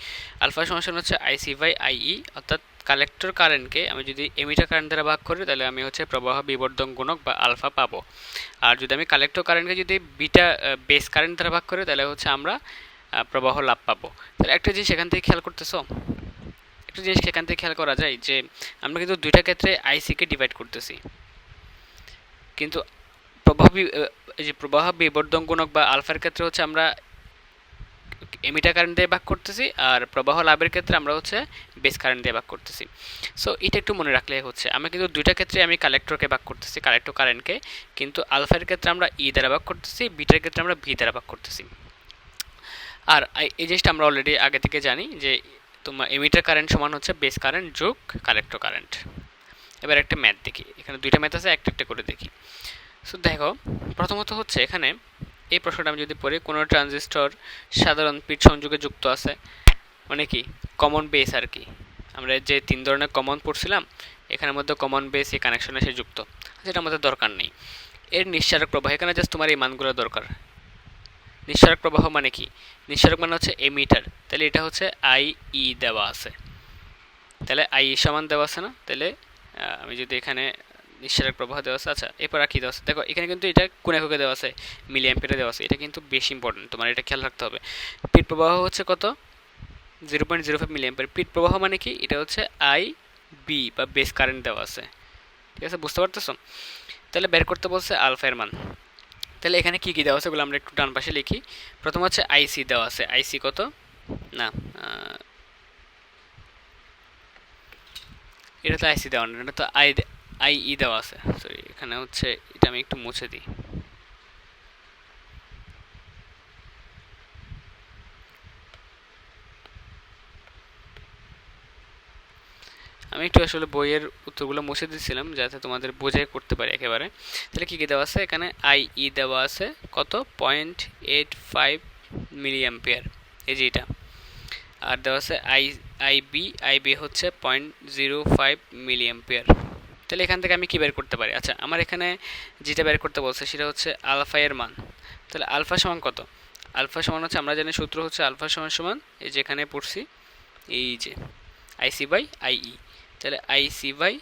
আলফা সমান হচ্ছে আইসি বাই আইই, অর্থাৎ কালেক্টর কারেন্টকে আমি যদি এমিটার কারেন্ট দ্বারা ভাগ করি, তাহলে আমি হচ্ছে প্রবাহ বিবর্ধন গুণক বা আলফা পাবো। আর যদি আমি কালেক্টর কারেন্টকে যদি বিটা বেস কারেন্ট দ্বারা ভাগ করি, তাহলে হচ্ছে আমরা প্রবাহ লাভ পাবো। তাহলে একটা জিনিস এখান থেকে খেয়াল করতেছো, একটা জিনিস এখান থেকে খেয়াল করা যায় যে আমরা কিন্তু দুইটা ক্ষেত্রে আইসিকে ডিভাইড করতেছি, কিন্তু এই যে প্রবাহ বিবর্ধন গুণক বা আলফার ক্ষেত্রে হচ্ছে আমরা এমিটার কারেন্ট দিয়ে ভাগ করতেছি, আর প্রবাহ লাভের ক্ষেত্রে আমরা হচ্ছে বেস কারেন্ট দিয়ে ভাগ করতেছি। সো এটা একটু মনে রাখলে হচ্ছে আমরা কিন্তু দুইটা ক্ষেত্রে আমি কালেক্টরকে ভাগ করতেছি, কালেক্টর কারেন্টকে, কিন্তু আলফার ক্ষেত্রে আমরা ই দ্বারা ভাগ করতেছি, বিটার ক্ষেত্রে আমরা ভি দ্বারা ভাগ করতেছি। আর এই জিনিসটা আমরা অলরেডি আগে থেকে জানি যে তোমার এমিটার কারেন্ট সমান হচ্ছে বেস কারেন্ট যোগ কালেক্টর কারেন্ট। এবার একটা ম্যাথ দেখি, এখানে দুইটা ম্যাথ আছে, একটা একটা করে দেখি। সো দেখো, প্রথমত হচ্ছে এখানে এই প্রশ্নটা আমি যদি পড়ি, কোনো ট্রানজিস্টর সাধারণ পিট সংযোগে যুক্ত আছে, মানে কি কমন বেস আর কি। আমরা যে তিন ধরনের কমন পড়ছিলাম, এখানের মধ্যে কমন বেস এই কানেকশনে এসে যুক্ত, যেটা আমাদের দরকার নেই। এর নিঃসারক প্রবাহ, এখানে জাস্ট তোমার এই মানগুলো দরকার। নিঃসারক প্রবাহ মানে কি? নিঃসারক মানে হচ্ছে এমিটার, তাহলে এটা হচ্ছে আই ই দেওয়া আছে, তাহলে আই সমান দেওয়া আছে না? তাহলে আমি যদি এখানে নিঃসারক প্রবাহ দেওয়া আছে, আচ্ছা এরপর আর কি দেওয়া আছে দেখো, এখানে কিন্তু এটা কোন এককে দেওয়া আছে, মিলি অ্যাম্পিয়ারে দেওয়া আছে, এটা কিন্তু বেশি ইম্পর্টেন্ট, তোমার এটা খেয়াল রাখতে হবে। পিট প্রবাহ হচ্ছে কত? 0.05 মিলি অ্যাম্পিয়ার। পিট প্রবাহ মানে কি? এটা হচ্ছে আই বি বা বেস কারেন্ট দেওয়া আছে, ঠিক আছে? বুঝতে পারতেছো? তাহলে বের করতে বলছে আলফা এর মান। তাহলে এখানে কি কি দেওয়া আছে ওগুলো আমরা একটু ডান পাশে লিখি। প্রথম হচ্ছে আইসি দেওয়া আছে, আইসি কত না এটা তো আইসি দেওয়া না, এটা তো আইই দেওয়া আছে, সরি এখানে হচ্ছে এটা আমি একটু মুছে দিই। আমি একটু আসলে বইয়ের উত্তরগুলো মুছে দিচ্ছিলাম যাতে তোমাদের বোঝাই করতে পারি একেবারে। তাহলে কী কী দেওয়া আছে এখানে, আইই দেওয়া আছে কত 0.85 মিলি অ্যাম্পিয়ার, এই যে এটা। আর দেওয়া আছে আইবি হচ্ছে 0.05 মিলি অ্যাম্পিয়ার। তাহলে এখান থেকে আমি কি বের করতে পারি? আচ্ছা আমার এখানে যেটা বের করতে বলছে সেটা হচ্ছে আলফা এর মান। তাহলে আলফা সমান কত? আলফা সমান হচ্ছে, আমরা জানি সূত্র হচ্ছে আলফা সমান সমান এই যেখানে পড়ছি এই যে আইসি বাই আইই। তাহলে IC by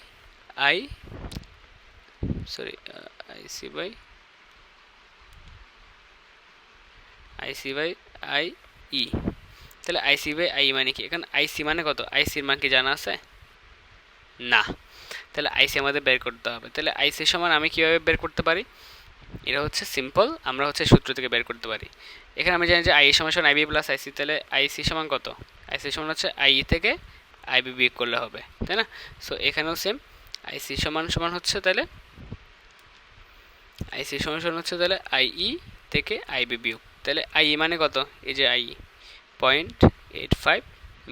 I sorry IC by I E. তাহলে আইসি বাই আই মানে কি? এখানে আইসি মানে কত? আইসির মান কি জানা আছে? না। তাহলে আইসি আমাদের বের করতে হবে। তাহলে আইসি সমান আমি কিভাবে বের করতে পারি? এটা হচ্ছে সিম্পল, আমরা হচ্ছে সূত্র থেকে বের করতে পারি। এখানে আমি জানি যে আই সমান সমান আইবি প্লাস আইসি, তাহলে আইসি সমান কত? আইসি সমান হচ্ছে আই থেকে আইবি বিয়োগ করলে হবে, তাই না? সো এখানেও সেম, আইসি সমান সমান হচ্ছে তাহলে আইসি সমান সমান হচ্ছে তাহলে আইই থেকে আইবি বিয়োগ। তাহলে আইই মানে কত? এই যে আইই 0.85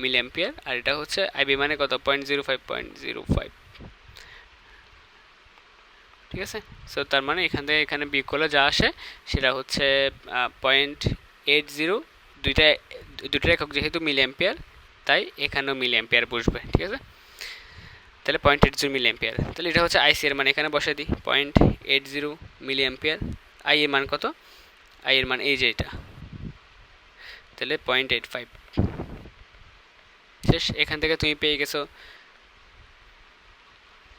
মিলি অ্যাম্পিয়ার, আর এটা হচ্ছে আইবি মানে কত? 0.05। ঠিক আছে, সো তার মানে এখান থেকে এখানে বিয়োগ করলে যা আসে সেটা হচ্ছে 0.80। দুইটার একক যেহেতু মিলি অ্যাম্পিয়ার তাই এখানেও মিলি অ্যাম্পিয়ার বসবে। ঠিক আছে, তাহলে 0.80 মিলি অ্যাম্পিয়ার। তাহলে এটা হচ্ছে আইসি এর মান, এখানে বসাই দিই 0.80 মিলি অ্যাম্পিয়ার। আই এর মান কত? আই এর মান এই যে এটা, তাহলে 0.85 শেষ। এখান থেকে তুমি পেয়ে গেছো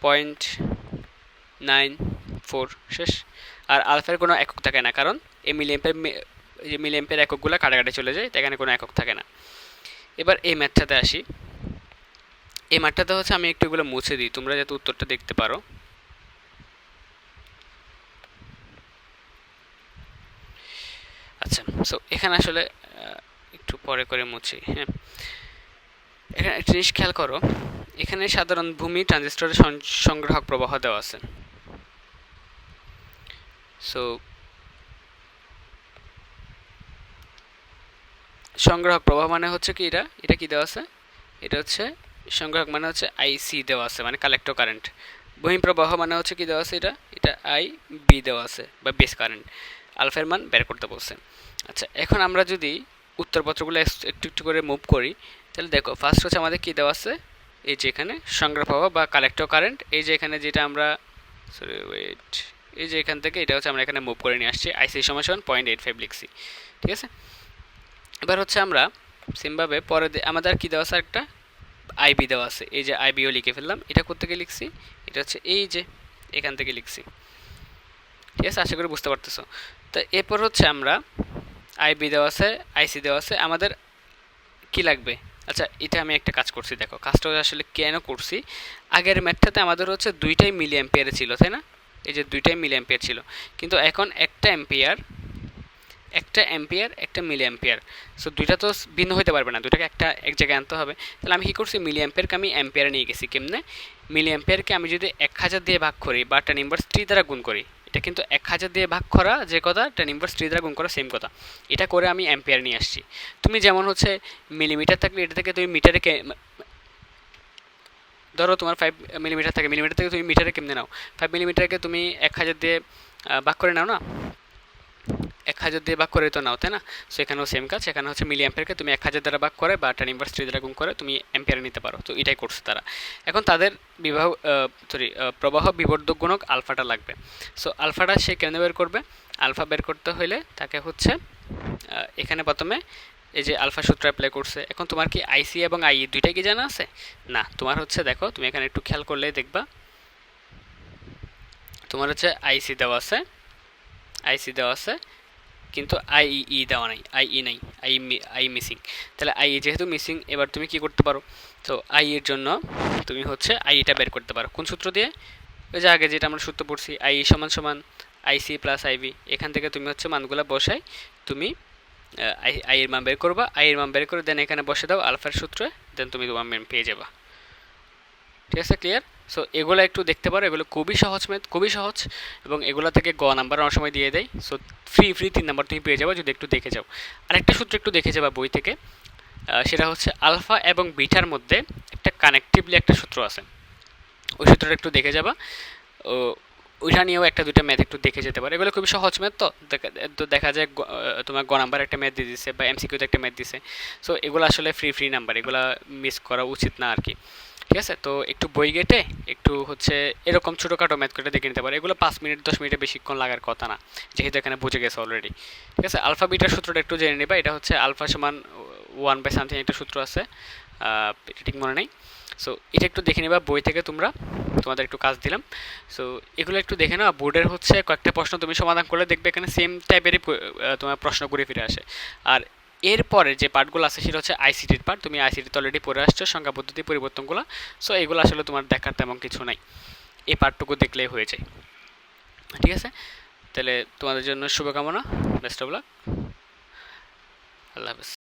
0.94 শেষ। আর আলফার কোনো একক থাকে না, কারণ এই মিলি অ্যাম্পিয়ার এককগুলো কাটাকাটি চলে যায়, তাই এখানে কোনো একক থাকে না। এবার এই ম্যাথটাতে আসি। এই ম্যাথটাতে হচ্ছে আমি একটু এগুলো মুছে দিই তোমরা যাতে উত্তরটা দেখতে পারো। আচ্ছা, সো এখানে আসলে একটু পরে করে মুছি। হ্যাঁ, এখানে একটা জিনিস খেয়াল করো, এখানে সাধারণ ভূমি ট্রানজিস্টরের সংগ্রাহক প্রবাহ দেওয়া আছে। সো সংগ্রাহক প্রবাহ মানে হচ্ছে কি, এটা কি দেওয়া আছে? এটা হচ্ছে সংগ্রাহক মানে হচ্ছে আইসি দেওয়া আছে, মানে কালেক্টর কারেন্ট। বহিঃপ্রবাহ মানে হচ্ছে কি দেওয়া আছে? এটা আই বি দেওয়া আছে বা বেস কারেন্ট। আলফার মান বের করতে বলছে। আচ্ছা, এখন আমরা যদি উত্তরপত্রগুলো একটু একটু করে মুভ করি, তাহলে দেখো ফার্স্ট হচ্ছে আমাদের কি দেওয়া আছে, এই যে এখানে সংগ্রহ প্রবাহ বা কালেক্টর কারেন্ট, এই যে এখানে যেটা আমরা সরি ওয়েট এই যে এখান থেকে এটা হচ্ছে আমরা এখানে মুভ করে নিয়ে আসছি, আইসি সমান 0.85 লিখছি। ঠিক আছে, এবার হচ্ছে আমরা সেমভাবে পরে আমাদের কি দেওয়া আছে, একটা আইবি দেওয়া আছে, এই যে আইবিও লিখে ফেললাম। এটা কোত্থেকে লিখছি? এটা হচ্ছে এই যে এখান থেকে লিখছি। ঠিক আছে, আশা করি বুঝতে পারতেছো। তো এরপর হচ্ছে আমরা আইবি দেওয়া আছে, আইসি দেওয়া আছে, আমাদের কি লাগবে? আচ্ছা, এটা আমি একটা কাজ করছি, দেখো কাজটা আসলে কেন করছি। আগের ম্যাথটাতে আমাদের হচ্ছে দুইটাই মিলি অ্যাম্পিয়ারে ছিল, তাই না? এই যে দুইটাই মিলি অ্যাম্পিয়ার ছিল, কিন্তু এখন একটা অ্যাম্পিয়ার একটা মিলি অ্যাম্পিয়ার। সো দুইটা তো ভিন্ন হতে পারবে না, দুইটাকে এক জায়গায় আনতে হবে। তাহলে আমি কী করছি, মিলি অ্যাম্পিয়ারকে আমি অ্যাম্পিয়ারে নিয়ে গেছি। কেমনে? মিলি অ্যাম্পিয়ারকে আমি যদি 1000 দিয়ে ভাগ করি বা tan ইনভার্স 3 দ্বারা গুণ করি, এটা কিন্তু 1000 দিয়ে ভাগ করা যে কথা, tan ইনভার্স 3 দ্বারা গুণ করা সেম কথা। এটা করে আমি অ্যাম্পিয়ার নিয়ে আসছি। তুমি যেমন হচ্ছে মিলিমিটার থাকলে এটা থেকে তুমি মিটারে ধরো তোমার 5 মিলিমিটার থাকে, মিলিমিটার থেকে তুমি মিটারে কেমনে নাও? 5 মিলিমিটারকে তুমি 1000 দিয়ে ভাগ করে নাও না, 1000 দিয়ে ভাগ করে তো নাও, তাই না? সো এখানেও সেম কাজ, এখানে হচ্ছে মিলি অ্যাম্পিয়ারকে তুমি 1000 দ্বারা ভাগ করে বা tan ইনভার্স 3 দ্বারা গুণ করে তুমি অ্যাম্পিয়ারে নিতে পারো। তো এটাই করছে তারা। এখন তাদের প্রবাহ বিবর্ধক গুণক আলফাটা লাগবে। সো আলফাটা সে কেন বের করবে? আলফা বের করতে হলে তাকে হচ্ছে এখানে প্রথমে এই যে আলফা সূত্র অ্যাপ্লাই করছে। এখন তোমার কি আইসি এবং আই দুইটাই কি জানা আছে? না, তোমার হচ্ছে দেখো তুমি এখানে একটু খেয়াল করলেই দেখবা তোমার হচ্ছে আইসি দেওয়া আছে কিন্তু আইই দেওয়া নাই, আইই নাই, আই মিসিং। তাহলে আই যেহেতু মিসিং, এবার তুমি কি করতে পারো? তো আই এর জন্য তুমি হচ্ছে আইটা বের করতে পারো কোন সূত্র দিয়ে? ওই যে আগে যেটা আমরা সূত্র পড়ছি, আই সমান সমান আইসি প্লাস আইবি, এখান থেকে তুমি হচ্ছে মানগুলো বসাই তুমি আই এর মান বের করবা, আই এর মান বের করে দেন এখানে বসে দাও আলফার সূত্রে, দেন তুমি তোমার মান পেয়ে যাবা। ঠিক আছে, ক্লিয়ার? সো এগুলো একটু দেখতে পারো, এগুলো খুবই সহজ ম্যাথ, খুবই সহজ, এবং এগুলো থেকে গ নাম্বার অনেক সময় দিয়ে দেয়। সো ফ্রি 3 নাম্বার তুমি পেয়ে যাবে যদি একটু দেখে যাও। আরেকটা সূত্র একটু দেখে যাবা বই থেকে, সেটা হচ্ছে আলফা এবং বিটার মধ্যে একটা কানেকটিভলি একটা সূত্র আছে, ওই সূত্রটা একটু দেখে যাবা। ও ওইটা নিয়েও একটা দুইটা ম্যাথ একটু দেখে যেতে পারে, এগুলো খুবই সহজ ম্যাথ। তো দেখা যায় তোমার গ নাম্বার একটা ম্যাথ দিয়ে দিচ্ছে বা এমসিকিউতে একটা ম্যাথ দিছে। সো এগুলো আসলে ফ্রি নাম্বার, এগুলো মিস করা উচিত না আর কি। ঠিক আছে, তো একটু বই ঘেটে একটু হচ্ছে এরকম ছোটোখাটো ম্যাথ করে দেখে নিতে পারে, এগুলো 5 মিনিট 10 মিনিটে বেশিক্ষণ লাগার কথা না, যেহেতু এখানে বুঝে গেছে অলরেডি। ঠিক আছে, আলফা বিটার সূত্রটা একটু জেনে নেবা, এটা হচ্ছে আলফা সমান 1/সামথিং একটা সূত্র আছে, এটা ঠিক মনে নেই। সো এটা একটু দেখে নেবা বই থেকে, তোমাদের একটু কাজ দিলাম। সো এগুলো একটু দেখে নাও, বোর্ডের হচ্ছে কয়েকটা প্রশ্ন তুমি সমাধান করলে দেখবে এখানে সেম টাইপেরই তোমার প্রশ্ন ঘুরে ফিরে আসে। আর এরপরে যে পার্টগুলো আছে সেটা হচ্ছে আইসিটির পার্ট, তুমি আইসিটিতে অলরেডি পড়ে আসছো সংখ্যা পদ্ধতি পরিবর্তনগুলো। সো এগুলো আসলে তোমার দেখার তেমন কিছু নাই, এই পার্টটুকু দেখলেই হয়ে যায়। ঠিক আছে, তাহলে তোমাদের জন্য শুভকামনা, বেস্ট অফ লাক, আল্লাহ হাফেজ।